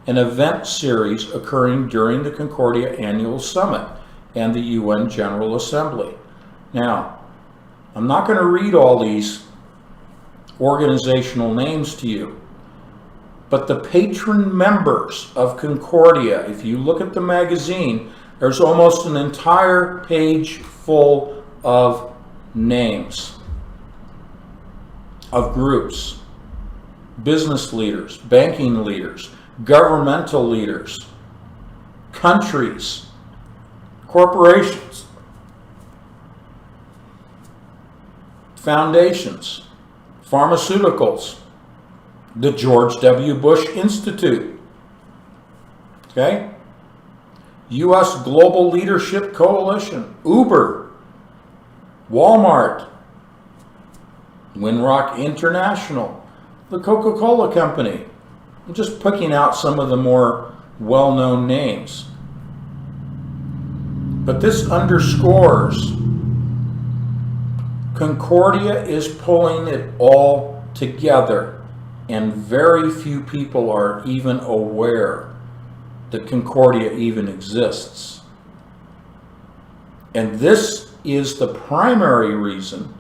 an event series occurring during the Concordia Annual Summit and the UN General Assembly. Now, I'm not going to read all these organizational names to you, but the patron members of Concordia, if you look at the magazine, there's almost an entire page full of names of groups, business leaders, banking leaders, governmental leaders, countries, corporations, foundations, pharmaceuticals, the George W. Bush Institute, okay? U.S. Global Leadership Coalition, Uber, Walmart, Winrock International, the Coca-Cola Company. I'm just picking out some of the more well-known names. But this underscores Concordia is pulling it all together, and very few people are even aware that Concordia even exists. And this is the primary reason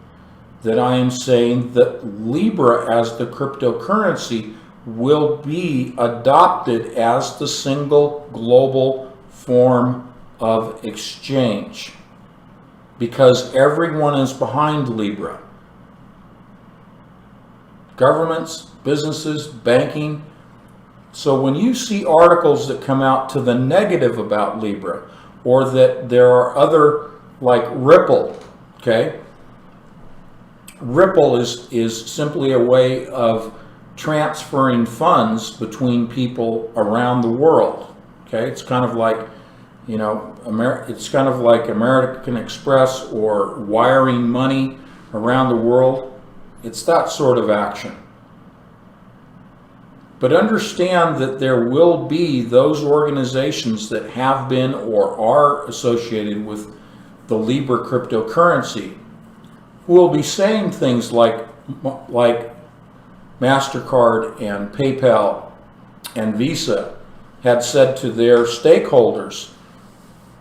that I am saying that Libra as the cryptocurrency will be adopted as the single global form of exchange, because everyone is behind Libra. Governments, businesses, banking. So when you see articles that come out to the negative about Libra, or that there are other, like Ripple, okay? Ripple is simply a way of transferring funds between people around the world, okay? It's kind of like, you know, it's kind of like American Express or wiring money around the world. It's that sort of action. But understand that there will be those organizations that have been or are associated with the Libra cryptocurrency who will be saying things like MasterCard and PayPal and Visa had said to their stakeholders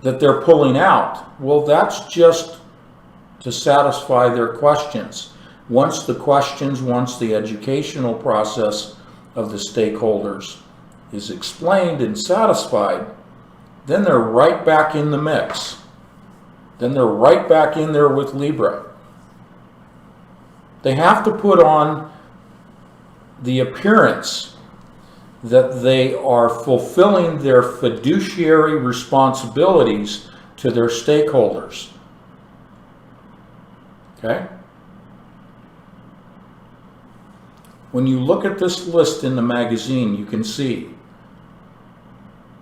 that they're pulling out. Well, that's just to satisfy their questions. Once the educational process of the stakeholders is explained and satisfied, then they're right back in the mix. Then they're right back in there with Libra. They have to put on the appearance that they are fulfilling their fiduciary responsibilities to their stakeholders. Okay? When you look at this list in the magazine, you can see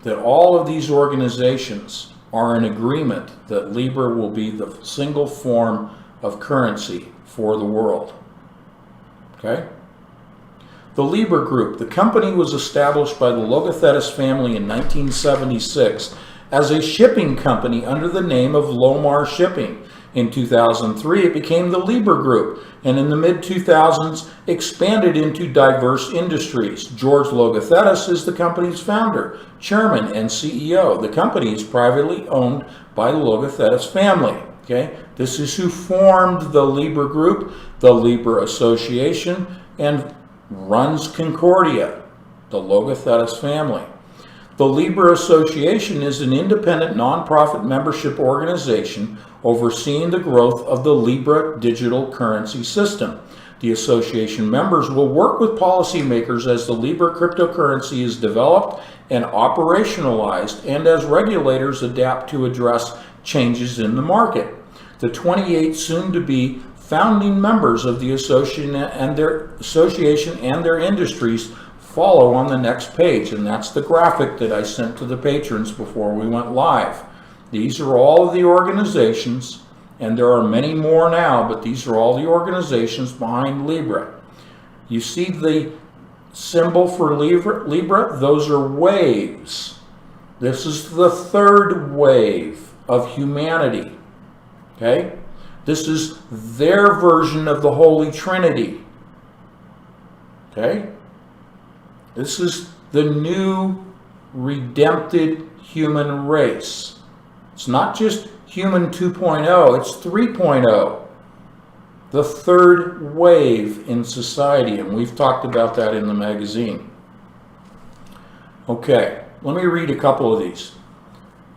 that all of these organizations are in agreement that Libra will be the single form of currency for the world. Okay? The Libra Group, the company was established by the Logothetis family in 1976 as a shipping company under the name of Lomar Shipping. In 2003, it became the Libra Group, and in the mid-2000s, expanded into diverse industries. George Logothetis is the company's founder, chairman, and CEO. The company is privately owned by the Logothetis family. Okay? This is who formed the Libra Group, the Libra Association, and runs Concordia, the Logothetis family. The Libra Association is an independent nonprofit membership organization overseeing the growth of the Libra digital currency system. The association members will work with policymakers as the Libra cryptocurrency is developed and operationalized, and as regulators adapt to address changes in the market. The 28 soon-to-be founding members of the association and their industries follow on the next page, and that's the graphic that I sent to the patrons before we went live. These are all of the organizations, and there are many more now, but these are all the organizations behind Libra. You see the symbol for Libra? Those are waves. This is the third wave of humanity. Okay? This is their version of the Holy Trinity. Okay? This is the new redempted human race. It's not just human 2.0, it's 3.0. The third wave in society, and we've talked about that in the magazine. Okay, let me read a couple of these.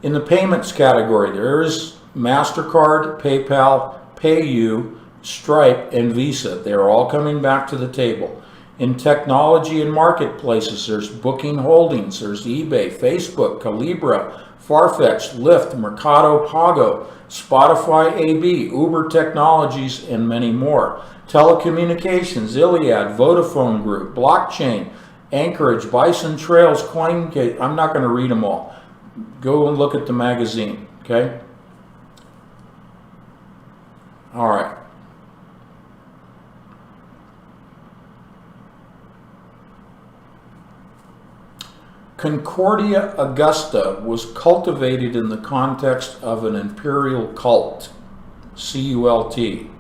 In the payments category, there is MasterCard, PayPal, PayU, Stripe, and Visa. They're all coming back to the table. In technology and marketplaces, there's Booking Holdings, there's eBay, Facebook, Calibra, Farfetch, Lyft, Mercado Pago, Spotify AB, Uber Technologies, and many more. Telecommunications, Iliad, Vodafone Group, Blockchain, Anchorage, Bison Trails, CoinGate. I'm not going to read them all. Go and look at the magazine, okay? All right. Concordia Augusta was cultivated in the context of an imperial cult, C-U-L-T.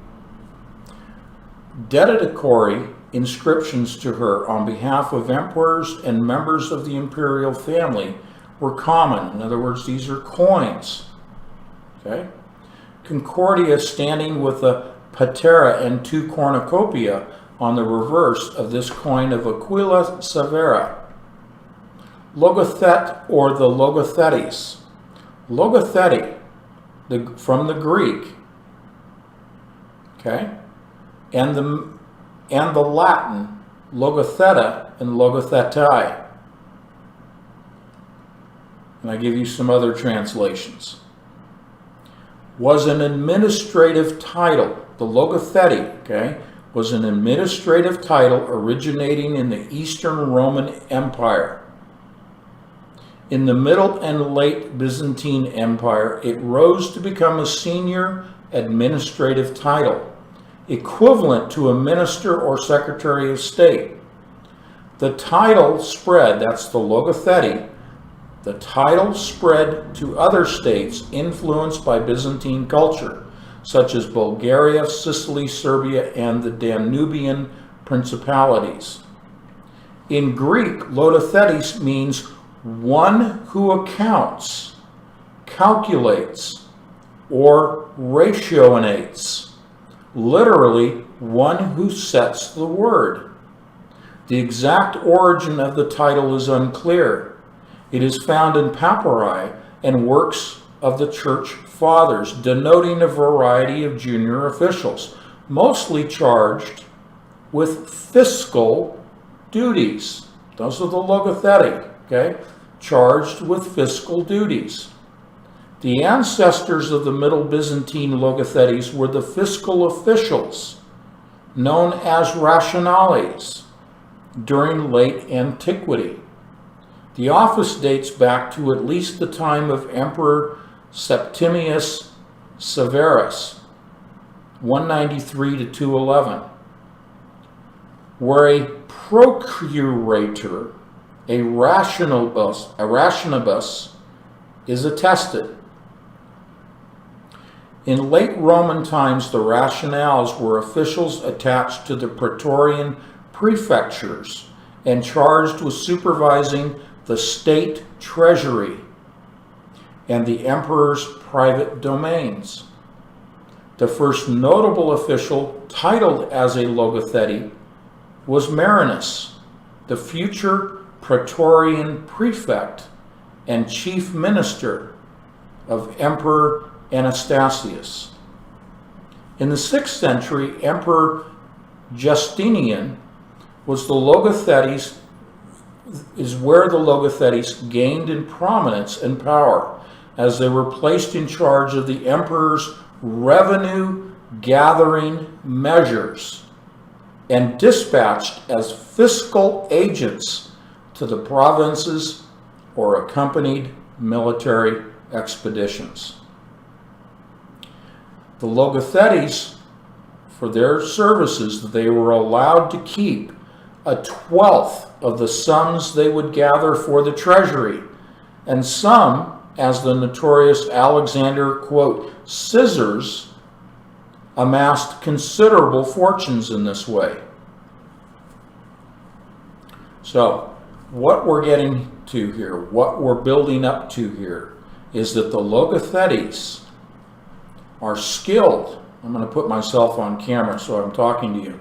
Dedicatory inscriptions to her on behalf of emperors and members of the imperial family were common. In other words, these are coins. Okay? Concordia standing with a patera and 2 cornucopia on the reverse of this coin of Aquila Severa. Logothet or the Logothetes. Logotheti, from the Greek, okay, and the Latin Logotheta and Logothetai. And I give you some other translations. Was an administrative title. The Logotheti, okay, was an administrative title originating in the Eastern Roman Empire. In the Middle and Late Byzantine Empire, it rose to become a senior administrative title, equivalent to a minister or secretary of state. The title spread, that's the Logotheti, the title spread to other states influenced by Byzantine culture, such as Bulgaria, Sicily, Serbia, and the Danubian principalities. In Greek, Logothetes means one who accounts, calculates, or ratioinates. Literally, one who sets the word. The exact origin of the title is unclear. It is found in papyri and works of the church fathers, denoting a variety of junior officials, mostly charged with fiscal duties. Those are the Logotheti. Okay, charged with fiscal duties. The ancestors of the Middle Byzantine Logothetes were the fiscal officials, known as rationales, during late antiquity. The office dates back to at least the time of Emperor Septimius Severus, 193 to 211, where a procurator, a rationibus, is attested. In late Roman times, the rationales were officials attached to the praetorian prefectures and charged with supervising the state treasury and the emperor's private domains. The first notable official titled as a Logotheti was Marinus, the future praetorian prefect and chief minister of Emperor Anastasius. In the 6th century, Emperor Justinian was the Logothetes, is where the Logothetes gained in prominence and power, as they were placed in charge of the emperor's revenue gathering measures and dispatched as fiscal agents to the provinces or accompanied military expeditions. The Logothetes, for their services, they were allowed to keep 1/12 of the sums they would gather for the treasury, and some, as the notorious Alexander, quote, Scissors, amassed considerable fortunes in this way. So, what we're getting to here, what we're building up to here, is that the Logothetes are skilled. I'm going to put myself on camera so I'm talking to you.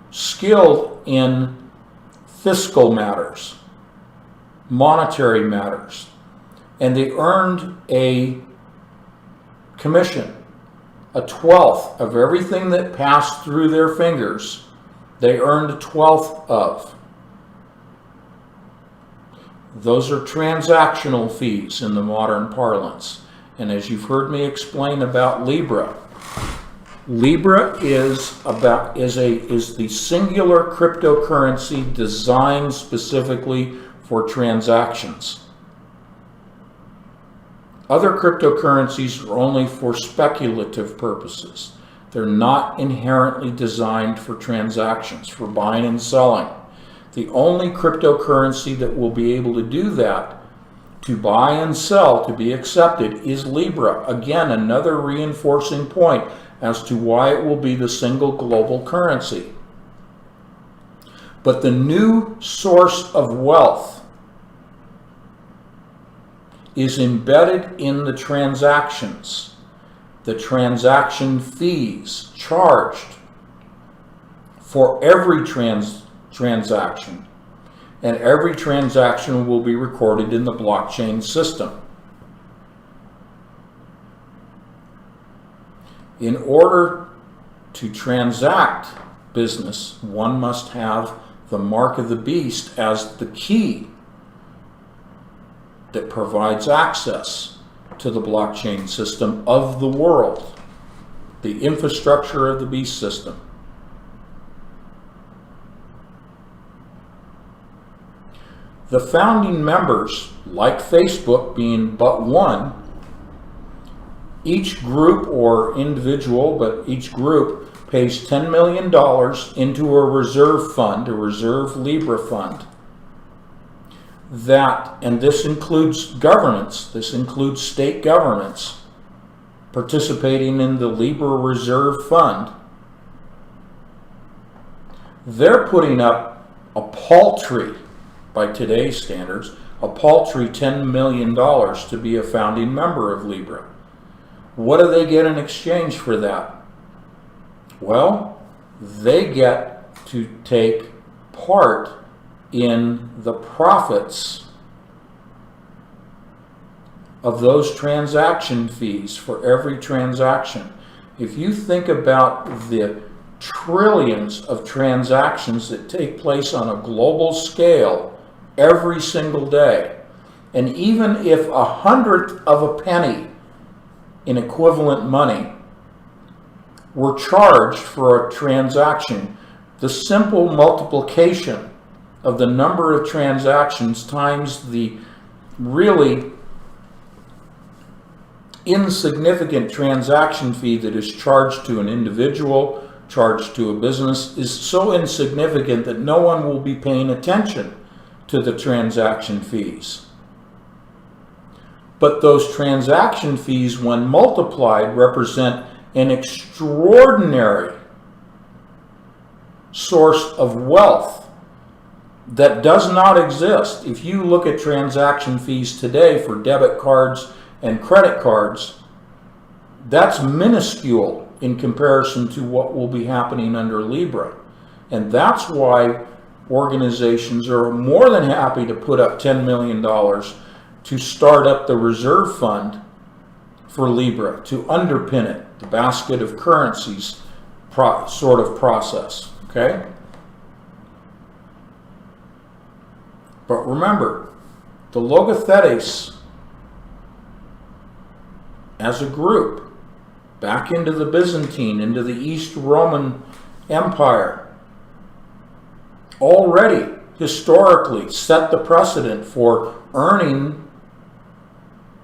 Skilled in fiscal matters, monetary matters, and they earned a commission, 1/12 of everything that passed through their fingers. They earned 1/12 of. Those are transactional fees in the modern parlance. And as you've heard me explain about Libra, Libra is the singular cryptocurrency designed specifically for transactions. Other cryptocurrencies are only for speculative purposes. They're not inherently designed for transactions, for buying and selling. The only cryptocurrency that will be able to do that, to buy and sell, to be accepted, is Libra. Again, another reinforcing point as to why it will be the single global currency. But the new source of wealth is embedded in the transactions, the transaction fees charged for every transaction. And every transaction will be recorded in the blockchain system. In order to transact business, one must have the mark of the beast as the key that provides access to the blockchain system of the world, the infrastructure of the beast system. The founding members, like Facebook being but one, each group or individual, but each group pays $10 million into a reserve fund, a reserve Libra fund. That, and this includes governments, this includes state governments participating in the Libra Reserve Fund. They're putting up a paltry, by today's standards, a paltry $10 million to be a founding member of Libra. What do they get in exchange for that? Well, they get to take part in the profits of those transaction fees for every transaction. If you think about the trillions of transactions that take place on a global scale every single day, and even if 1/100th of a penny in equivalent money were charged for a transaction, the simple multiplication of the number of transactions times the really insignificant transaction fee that is charged to an individual, charged to a business, is so insignificant that no one will be paying attention to the transaction fees. But those transaction fees, when multiplied, represent an extraordinary source of wealth that does not exist. If you look at transaction fees today for debit cards and credit cards, that's minuscule in comparison to what will be happening under Libra. And that's why organizations are more than happy to put up $10 million to start up the reserve fund for Libra, to underpin it, the basket of currencies sort of process, okay? But remember, the Logothetes as a group, back into the Byzantine, into the East Roman Empire, already historically set the precedent for earning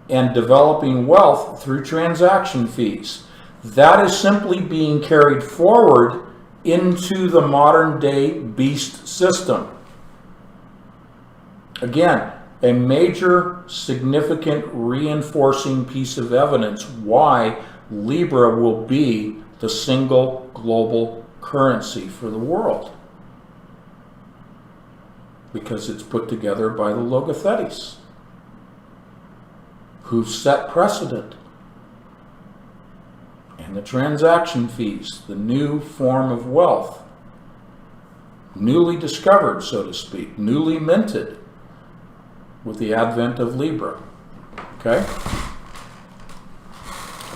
and developing wealth through transaction fees. That is simply being carried forward into the modern day beast system. Again, a major, significant, reinforcing piece of evidence why Libra will be the single global currency for the world. Because it's put together by the Logothetes, who've set precedent. And the transaction fees, the new form of wealth, newly discovered, so to speak, newly minted with the advent of Libra. Okay?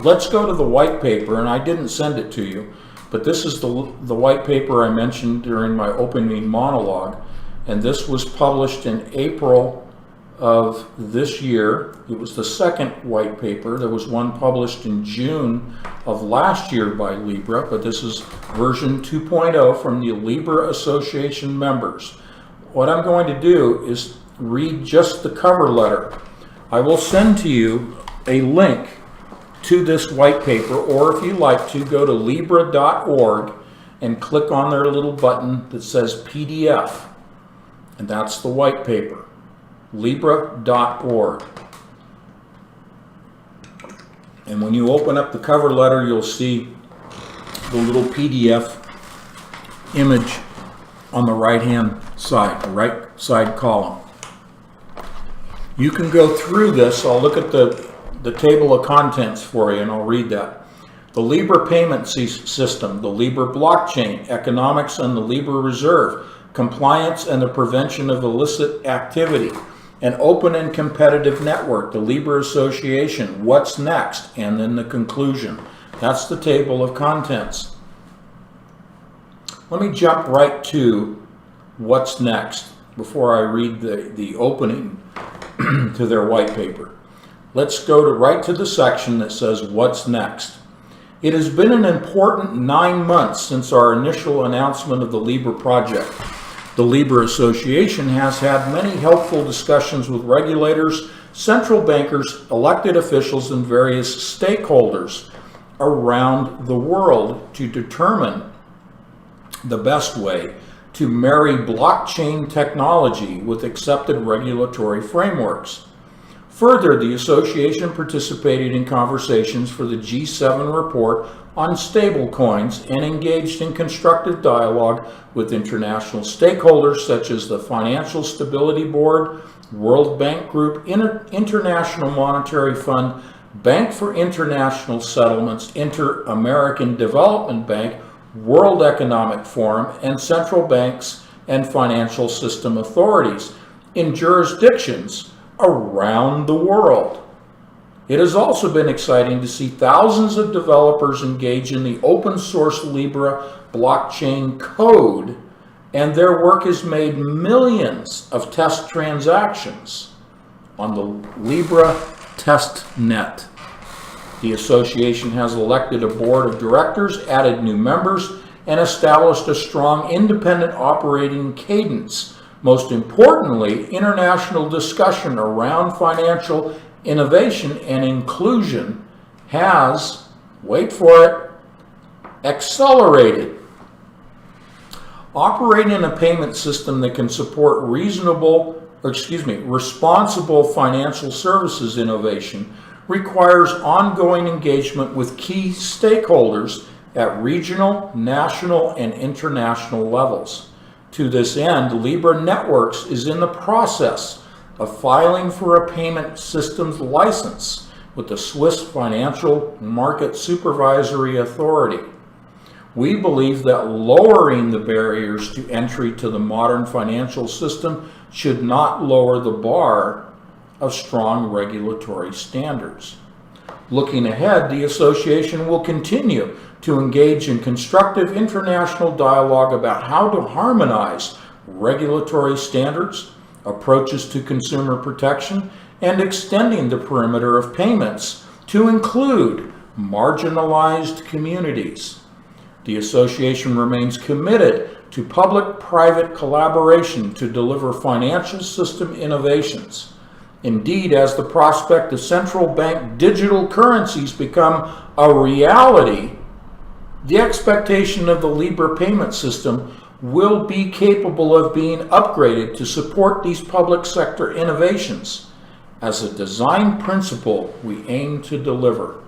Let's go to the white paper, and I didn't send it to you, but this is the white paper I mentioned during my opening monologue, and this was published in April of this year. It was the second white paper. There was one published in June of last year by Libra, but this is version 2.0 from the Libra Association members. What I'm going to do is read just the cover letter. I will send to you a link to this white paper, or if you like to, go to Libra.org and click on their little button that says PDF. And that's the white paper, Libra.org. And when you open up the cover letter, you'll see the little PDF image on the right-hand side, the right side column. You can go through this. I'll look at the table of contents for you, and I'll read that. The Libra payment system, the Libra blockchain, economics and the Libra reserve, compliance and the prevention of illicit activity, an open and competitive network, the Libra Association, what's next, and then the conclusion. That's the table of contents. Let me jump right to what's next before I read the opening to their white paper. Let's go right to the section that says what's next. It has been an important 9 months since our initial announcement of the Libra project. The Libra Association has had many helpful discussions with regulators, central bankers, elected officials, and various stakeholders around the world to determine the best way to marry blockchain technology with accepted regulatory frameworks. Further, the association participated in conversations for the G7 report on stablecoins and engaged in constructive dialogue with international stakeholders such as the Financial Stability Board, World Bank Group, International Monetary Fund, Bank for International Settlements, Inter-American Development Bank, World Economic Forum, and central banks and financial system authorities in jurisdictions around the world. It has also been exciting to see thousands of developers engage in the open source Libra blockchain code, and their work has made millions of test transactions on the Libra test net. The association has elected a board of directors, added new members, and established a strong independent operating cadence. Most importantly, international discussion around financial innovation and inclusion has, wait for it, accelerated. Operating a payment system that can support responsible financial services innovation requires ongoing engagement with key stakeholders at regional, national, and international levels. To this end, Libra Networks is in the process of filing for a payment systems license with the Swiss Financial Market Supervisory Authority. We believe that lowering the barriers to entry to the modern financial system should not lower the bar of strong regulatory standards. Looking ahead, the association will continue to engage in constructive international dialogue about how to harmonize regulatory standards, approaches to consumer protection, and extending the perimeter of payments to include marginalized communities. The association remains committed to public-private collaboration to deliver financial system innovations. Indeed, as the prospect of central bank digital currencies become a reality, the expectation of the Libra payment system will be capable of being upgraded to support these public sector innovations as a design principle we aim to deliver.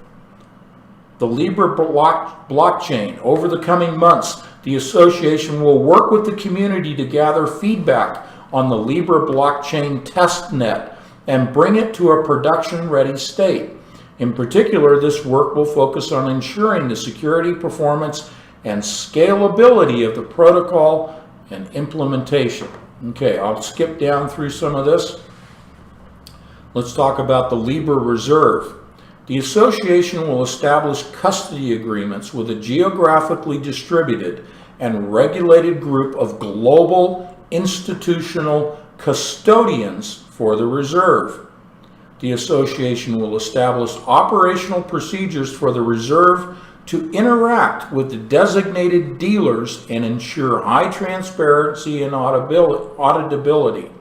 The Libra blockchain. Over the coming months, the association will work with the community to gather feedback on the Libra blockchain testnet and bring it to a production-ready state. In particular, this work will focus on ensuring the security, performance, and scalability of the protocol and implementation. Okay, I'll skip down through some of this. Let's talk about the Libra Reserve. The association will establish custody agreements with a geographically distributed and regulated group of global institutional custodians for the reserve. The association will establish operational procedures for the reserve to interact with the designated dealers and ensure high transparency and auditability.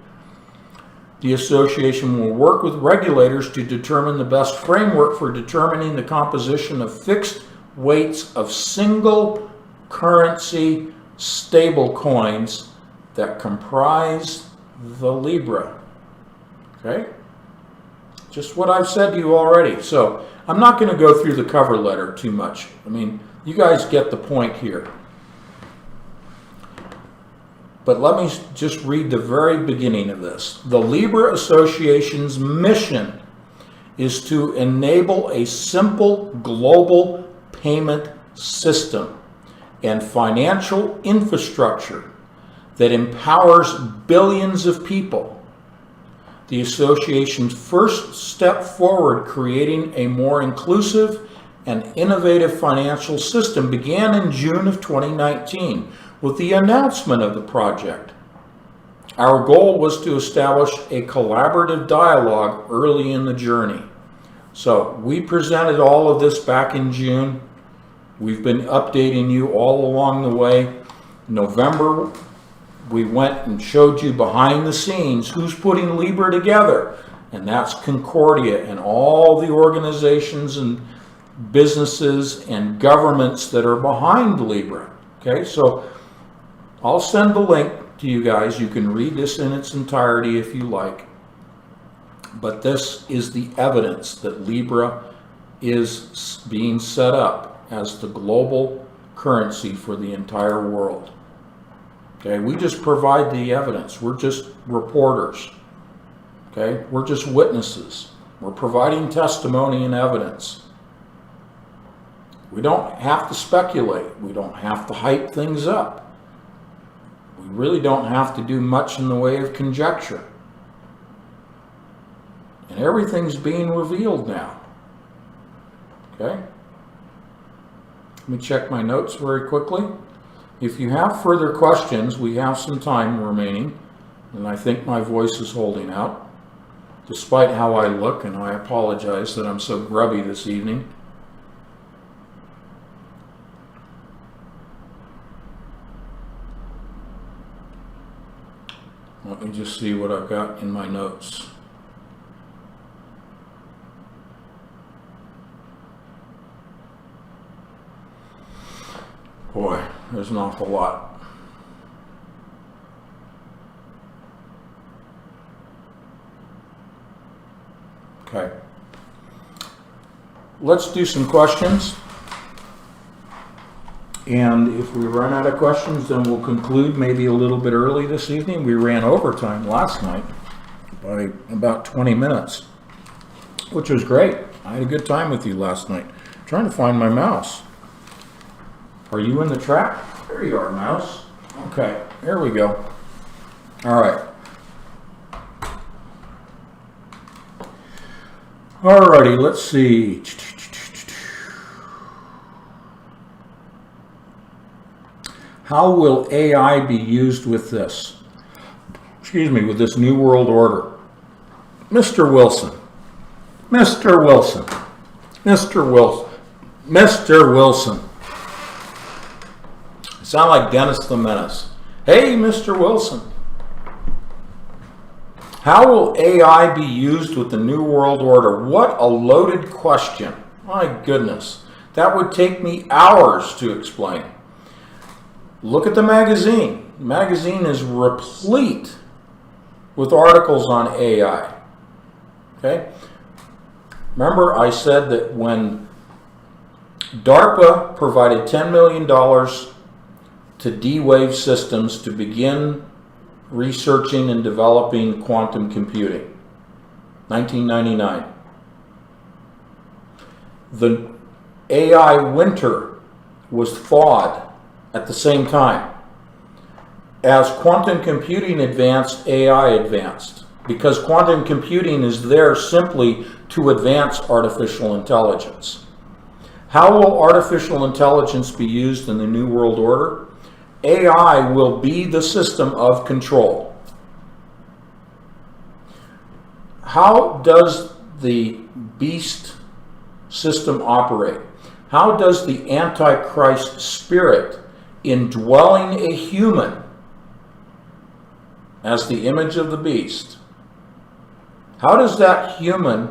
The association will work with regulators to determine the best framework for determining the composition of fixed weights of single currency stable coins that comprise the Libra. Okay? Just what I've said to you already. So I'm not going to go through the cover letter too much. I mean, you guys get the point here. But let me just read the very beginning of this. The Libra Association's mission is to enable a simple global payment system and financial infrastructure that empowers billions of people. The association's first step forward creating a more inclusive and innovative financial system began in June of 2019 with the announcement of the project. Our goal was to establish a collaborative dialogue early in the journey. So we presented all of this back in June. We've been updating you all along the way. November, we went and showed you behind the scenes who's putting Libra together. And that's Concordia and all the organizations and businesses and governments that are behind Libra. Okay, so I'll send the link to you guys. You can read this in its entirety if you like. But this is the evidence that Libra is being set up as the global currency for the entire world. Okay, we just provide the evidence. We're just reporters. Okay, we're just witnesses. We're providing testimony and evidence. We don't have to speculate. We don't have to hype things up. We really don't have to do much in the way of conjecture. And everything's being revealed now. Okay? Let me check my notes very quickly. If you have further questions, we have some time remaining, and I think my voice is holding out, despite how I look, and I apologize that I'm so grubby this evening. Let me just see what I've got in my notes. Boy, there's an awful lot. Okay. Let's do some questions. And if we run out of questions, then we'll conclude maybe a little bit early this evening. We ran overtime last night by about 20 minutes, which was great. I had a good time with you last night. I'm trying to find my mouse. Are you in the track? There you are, mouse. Okay, there we go. All right. Alrighty, let's see. How will AI be used with this? Excuse me, with this New World Order? Mr. Wilson. Mr. Wilson. Mr. Wilson. Mr. Wilson. I sound like Dennis the Menace. Hey, Mr. Wilson. How will AI be used with the New World Order? What a loaded question. My goodness. That would take me hours to explain. Look at the magazine. The magazine is replete with articles on AI. Okay? Remember I said that when Darpa provided $10 million to D-Wave Systems to begin researching and developing quantum computing, 1999. The AI winter was thawed at the same time. As quantum computing advanced, AI advanced, because quantum computing is there simply to advance artificial intelligence. How will artificial intelligence be used in the New World Order? AI will be the system of control. How does the beast system operate? How does the Antichrist spirit indwelling a human as the image of the beast, how does that human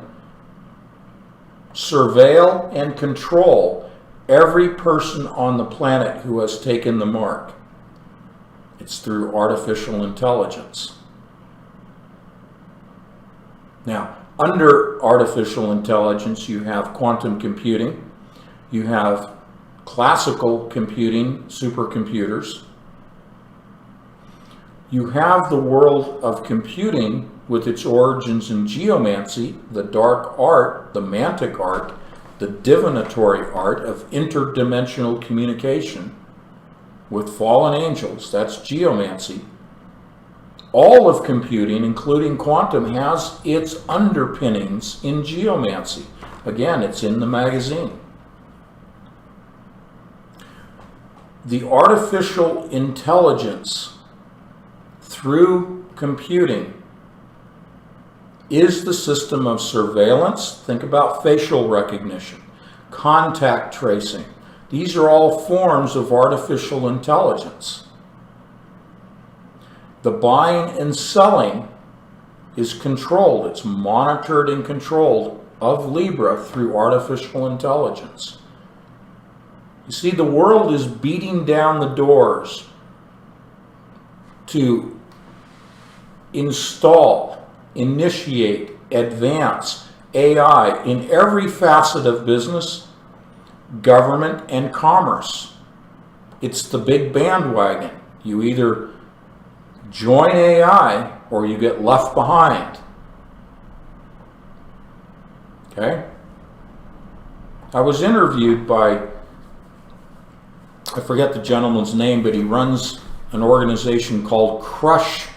surveil and control every person on the planet who has taken the mark? It's through artificial intelligence. Now, under artificial intelligence, you have quantum computing, you have classical computing, supercomputers. You have the world of computing with its origins in geomancy, the dark art, the mantic art, the divinatory art of interdimensional communication with fallen angels. That's geomancy. All of computing, including quantum, has its underpinnings in geomancy. Again, it's in the magazine. The artificial intelligence through computing is the system of surveillance. Think about facial recognition, contact tracing. These are all forms of artificial intelligence. The buying and selling is controlled. It's monitored and controlled of Libra through artificial intelligence. You see, the world is beating down the doors to install, initiate, advance AI in every facet of business, government, and commerce. It's the big bandwagon. You either join AI or you get left behind. Okay? I was interviewed by, I forget the gentleman's name, but he runs an organization called Crush,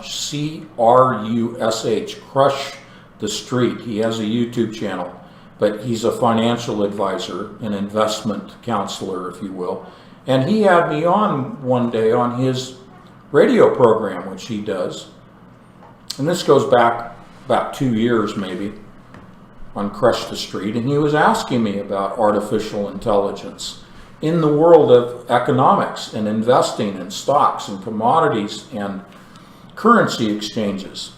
C-R-U-S-H, Crush the Street. He has a YouTube channel, but he's a financial advisor, an investment counselor, if you will. And he had me on one day on his radio program, which he does. And this goes back about 2 years maybe, on Crush the Street. And he was asking me about artificial intelligence in the world of economics and investing in stocks and commodities and currency exchanges.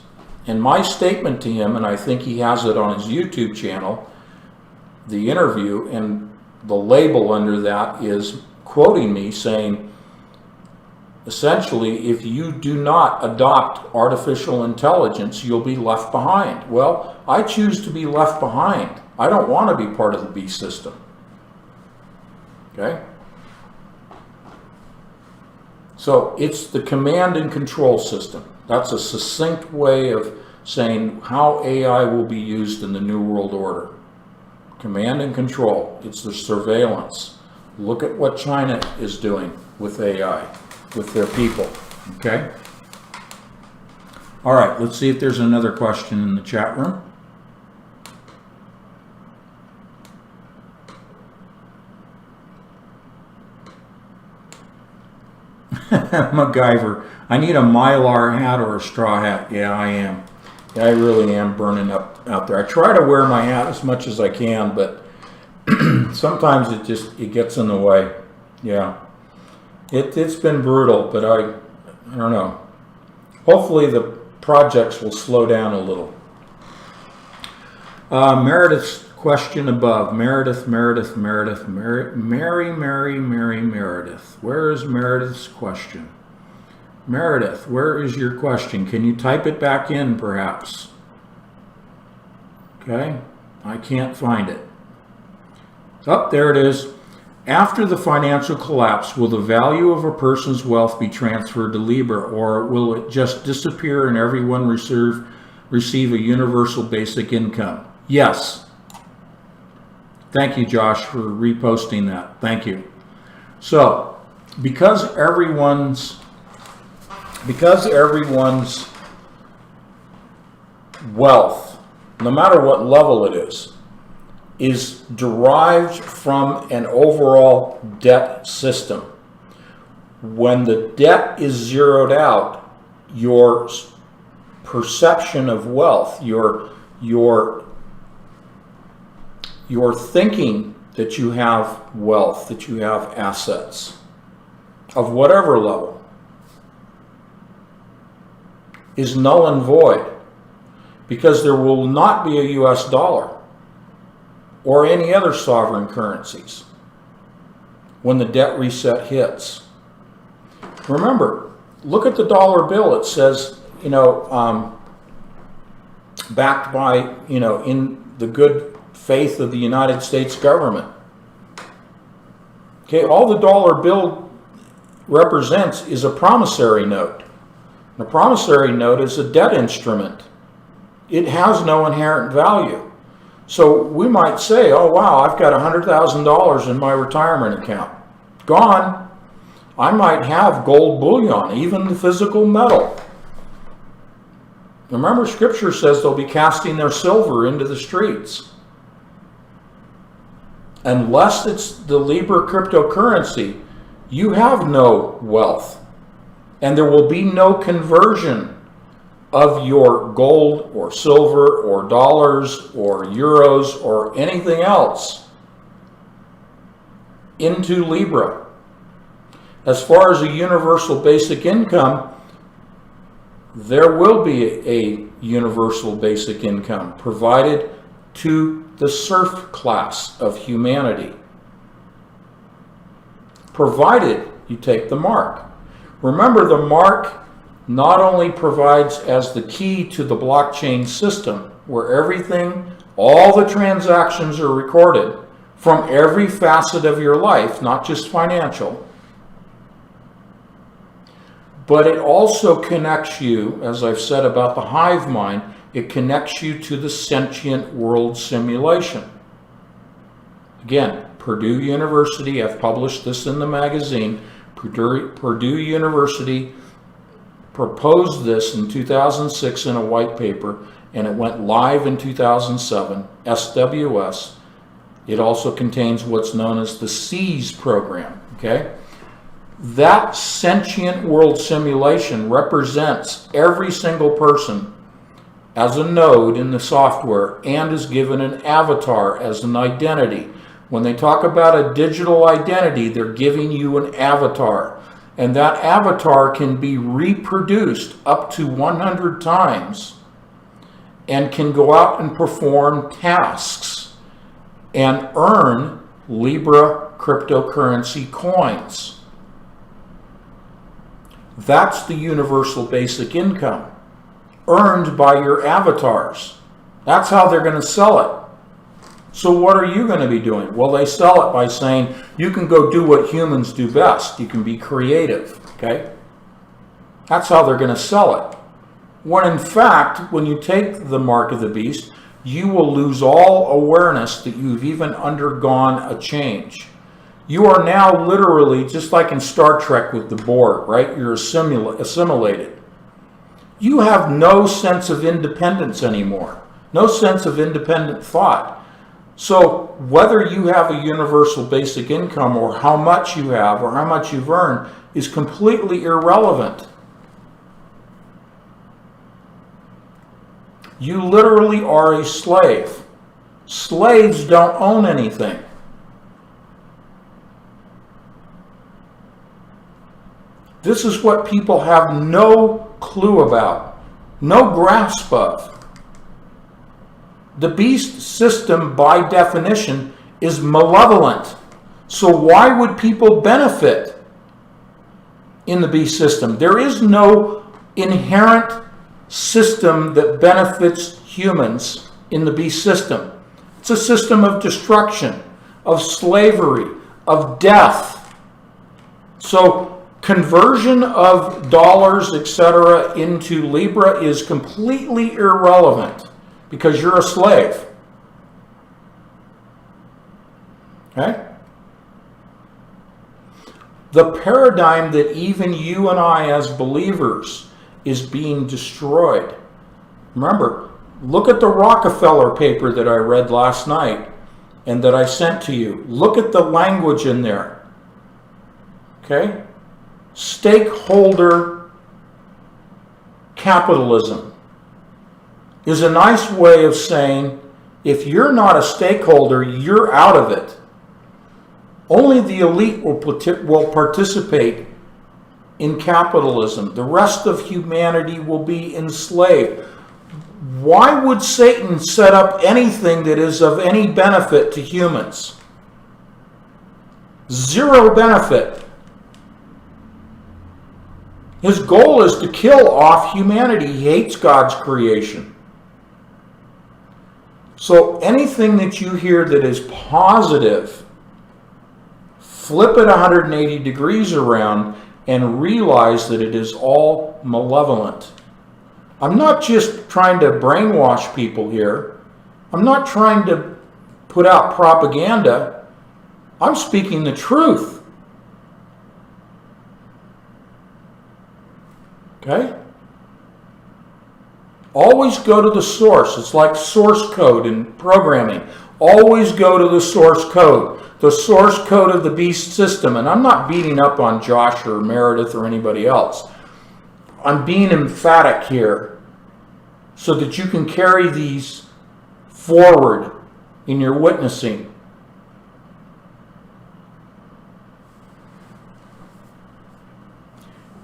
And my statement to him, and I think he has it on his YouTube channel, the interview, and the label under that is quoting me saying, essentially, if you do not adopt artificial intelligence, you'll be left behind. Well, I choose to be left behind. I don't want to be part of the B system. Okay? So it's the command and control system. That's a succinct way of saying how AI will be used in the New World Order. Command and control. It's the surveillance. Look at what China is doing with AI, with their people. Okay? All right, let's see if there's another question in the chat room. MacGyver, I need a Mylar hat or a straw hat. Yeah, I am. Yeah, I really am burning up out there. I try to wear my hat as much as I can, but sometimes it gets in the way. Yeah. It's been brutal, but I don't know. Hopefully the projects will slow down a little. Meredith's question above. Meredith. Meredith. Where is Meredith's question? Meredith, where is your question? Can you type it back in, perhaps? Okay, I can't find it. Oh, there it is. After the financial collapse, will the value of a person's wealth be transferred to Libra, or will it just disappear and everyone receive a universal basic income? Yes. Thank you, Josh, for reposting that. Thank you. So, because everyone's wealth, no matter what level it is derived from an overall debt system. When the debt is zeroed out, your perception of wealth, your thinking that you have wealth, that you have assets of whatever level, is null and void, because there will not be a US dollar or any other sovereign currencies when the debt reset hits. Remember, look at the dollar bill. It says, backed by, in the good faith of the United States government. Okay, all the dollar bill represents is a promissory note. And a promissory note is a debt instrument. It has no inherent value. So we might say, oh wow, I've got $100,000 in my retirement account. Gone. I might have gold bullion, even the physical metal. Remember, Scripture says they'll be casting their silver into the streets. Unless it's the Libra cryptocurrency, you have no wealth. And there will be no conversion of your gold or silver or dollars or euros or anything else into Libra. As far as a universal basic income, there will be a universal basic income provided to the serf class of humanity, provided you take the mark. Remember, the mark not only provides as the key to the blockchain system, where everything, all the transactions are recorded from every facet of your life, not just financial, but it also connects you, as I've said about the hive mind, it connects you to the sentient world simulation. Again, Purdue University, I've published this in the magazine, Purdue University proposed this in 2006 in a white paper, and it went live in 2007, SWS. It also contains what's known as the SEAS program, okay? That sentient world simulation represents every single person as a node in the software and is given an avatar as an identity. When they talk about a digital identity, they're giving you an avatar. And that avatar can be reproduced up to 100 times and can go out and perform tasks and earn Libra cryptocurrency coins. That's the universal basic income, earned by your avatars. That's how they're going to sell it. So what are you going to be doing? Well, they sell it by saying you can go do what humans do best. You can be creative, okay? That's how they're going to sell it. When in fact, when you take the mark of the beast, you will lose all awareness that you've even undergone a change. You are now literally, just like in Star Trek with the Borg, right? You're assimilated. You have no sense of independence anymore, no sense of independent thought. So whether you have a universal basic income or how much you have or how much you've earned is completely irrelevant. You literally are a slave. Slaves don't own anything. This is what people have no clue about, no grasp of. The beast system, by definition, is malevolent. So why would people benefit in the beast system? There is no inherent system that benefits humans in the beast system. It's a system of destruction, of slavery, of death. So conversion of dollars, etc., into Libra is completely irrelevant because you're a slave. Okay? The paradigm that even you and I as believers is being destroyed. Remember, look at the Rockefeller paper that I read last night and that I sent to you. Look at the language in there. Okay? Stakeholder capitalism is a nice way of saying if you're not a stakeholder, you're out of it. Only the elite will participate in capitalism. The rest of humanity will be enslaved. Why would Satan set up anything that is of any benefit to humans? Zero benefit. His goal is to kill off humanity. He hates God's creation. So anything that you hear that is positive, flip it 180 degrees around and realize that it is all malevolent. I'm not just trying to brainwash people here. I'm not trying to put out propaganda. I'm speaking the truth. Okay? Always go to the source. It's like source code in programming. Always go to the source code. The source code of the beast system. And I'm not beating up on Josh or Meredith or anybody else. I'm being emphatic here so that you can carry these forward in your witnessing.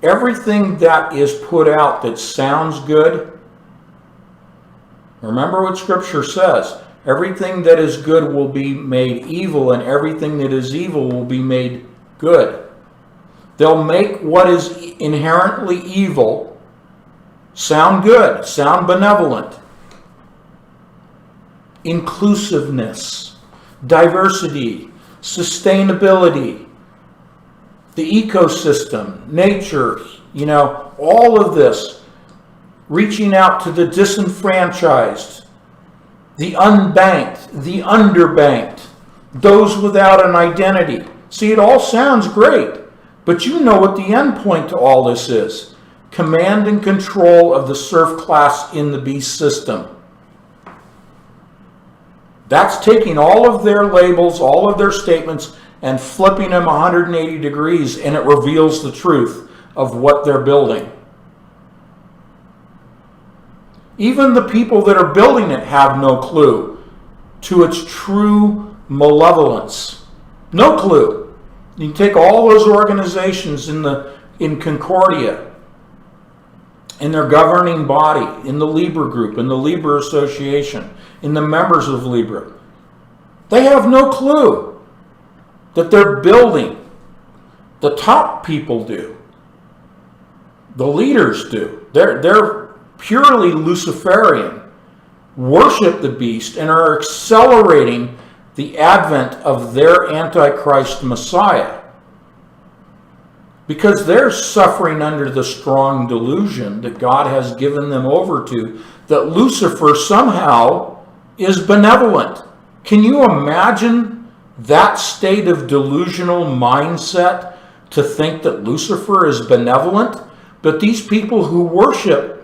Everything that is put out that sounds good, remember what Scripture says. Everything that is good will be made evil, and everything that is evil will be made good. They'll make what is inherently evil sound good, sound benevolent. Inclusiveness, diversity, sustainability, the ecosystem, nature, all of this. Reaching out to the disenfranchised, the unbanked, the underbanked, those without an identity. See, it all sounds great, but you know what the end point to all this is. Command and control of the serf class in the beast system. That's taking all of their labels, all of their statements, and flipping them 180 degrees, and it reveals the truth of what they're building. Even the people that are building it have no clue to its true malevolence. No clue. You can take all those organizations in Concordia, in their governing body, in the Libra group, in the Libra Association, in the members of Libra. They have no clue that they're building. The top people do. The leaders do. They're purely Luciferian, worship the beast, and are accelerating the advent of their Antichrist Messiah. Because they're suffering under the strong delusion that God has given them over to, that Lucifer somehow is benevolent. Can you imagine that state of delusional mindset, to think that Lucifer is benevolent? But these people who worship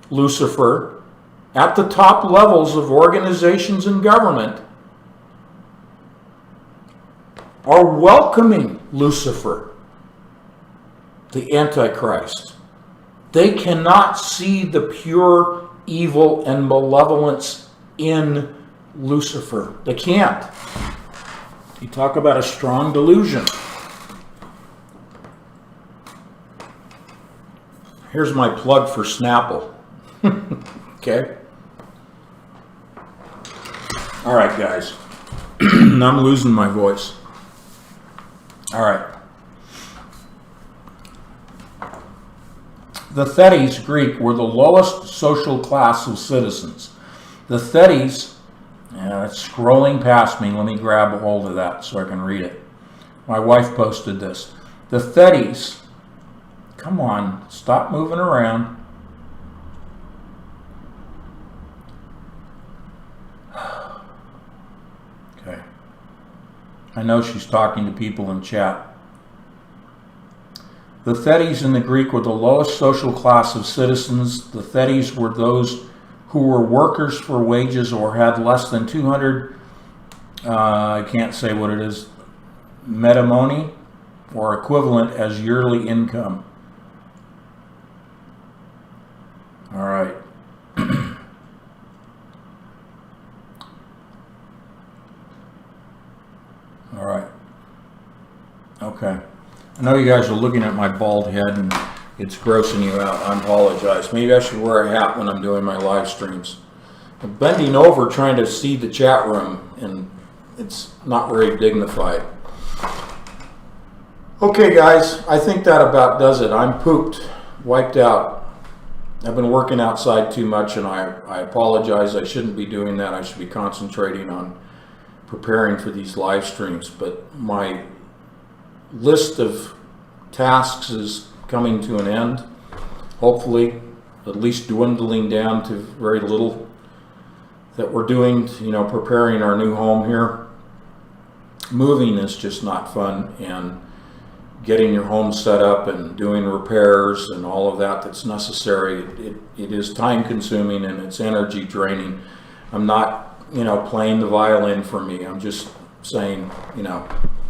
Lucifer at the top levels of organizations and government are welcoming Lucifer, the Antichrist. They cannot see the pure evil and malevolence in Lucifer. They can't. You talk about a strong delusion. Here's my plug for Snapple. Okay. All right, guys. I'm losing my voice. All right. The Thetes, Greek, were the lowest social class of citizens. The Thetes, it's scrolling past me. Let me grab a hold of that so I can read it. My wife posted this. The Thetes, come on, stop moving around. Okay. I know she's talking to people in chat. The Thetes in the Greek were the lowest social class of citizens. The Thetes were those who were workers for wages or had less than 200, I can't say what it is, metamoni, or equivalent as yearly income. All right. All right. Okay. I know you guys are looking at my bald head and it's grossing you out. I apologize. Maybe I should wear a hat when I'm doing my live streams. I'm bending over trying to see the chat room and it's not very dignified. Okay, guys, I think that about does it. I'm pooped, wiped out. I've been working outside too much, and I apologize. I shouldn't be doing that. I should be concentrating on preparing for these live streams. But my list of tasks is coming to an end, hopefully, at least dwindling down to very little that we're doing, preparing our new home here. Moving is just not fun, and getting your home set up and doing repairs and all of that that's necessary, it is time consuming and it's energy draining. I'm not, playing the violin for me. I'm just saying,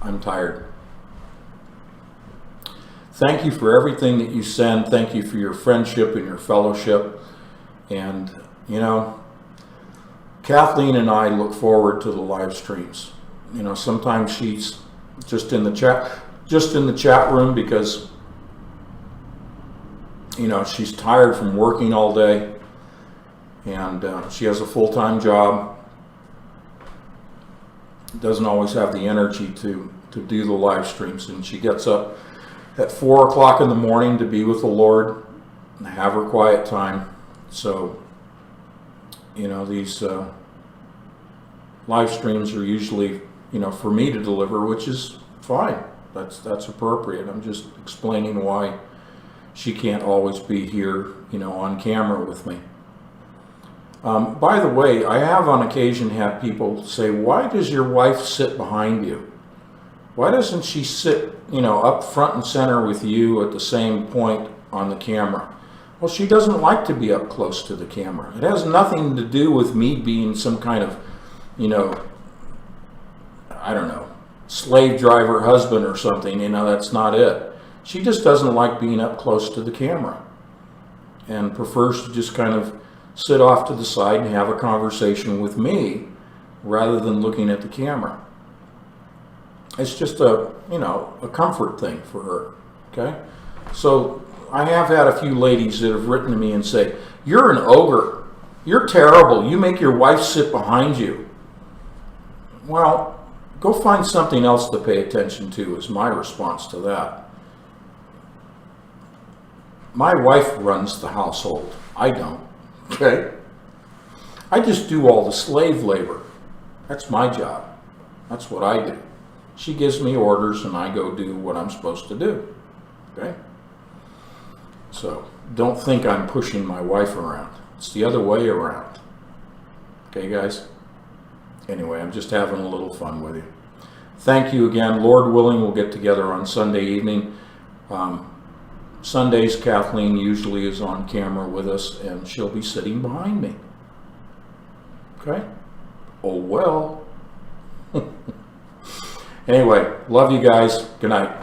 I'm tired. Thank you for everything that you send. Thank you for your friendship and your fellowship. And, Kathleen and I look forward to the live streams. Sometimes she's just in the chat room because, she's tired from working all day, and she has a full-time job. Doesn't always have the energy to do the live streams, and she gets up at 4 o'clock in the morning to be with the Lord and have her quiet time. So, these live streams are usually, for me to deliver, which is fine. That's appropriate. I'm just explaining why she can't always be here, on camera with me. By the way, I have on occasion had people say, why does your wife sit behind you? Why doesn't she sit, up front and center with you at the same point on the camera? Well, she doesn't like to be up close to the camera. It has nothing to do with me being some kind of, I don't know, slave driver husband or something. That's not it. She just doesn't like being up close to the camera and prefers to just kind of sit off to the side and have a conversation with me rather than looking at the camera. It's just a comfort thing for her. Okay. So I have had a few ladies that have written to me and say, you're an ogre. You're terrible. You make your wife sit behind you. Well, go find something else to pay attention to, is my response to that. My wife runs the household. I don't. Okay? I just do all the slave labor. That's my job. That's what I do. She gives me orders and I go do what I'm supposed to do. Okay? So, don't think I'm pushing my wife around. It's the other way around. Okay, guys? Anyway, I'm just having a little fun with you. Thank you again. Lord willing, we'll get together on Sunday evening. Sundays, Kathleen usually is on camera with us, and she'll be sitting behind me. Okay? Oh, well. Anyway, love you guys. Good night.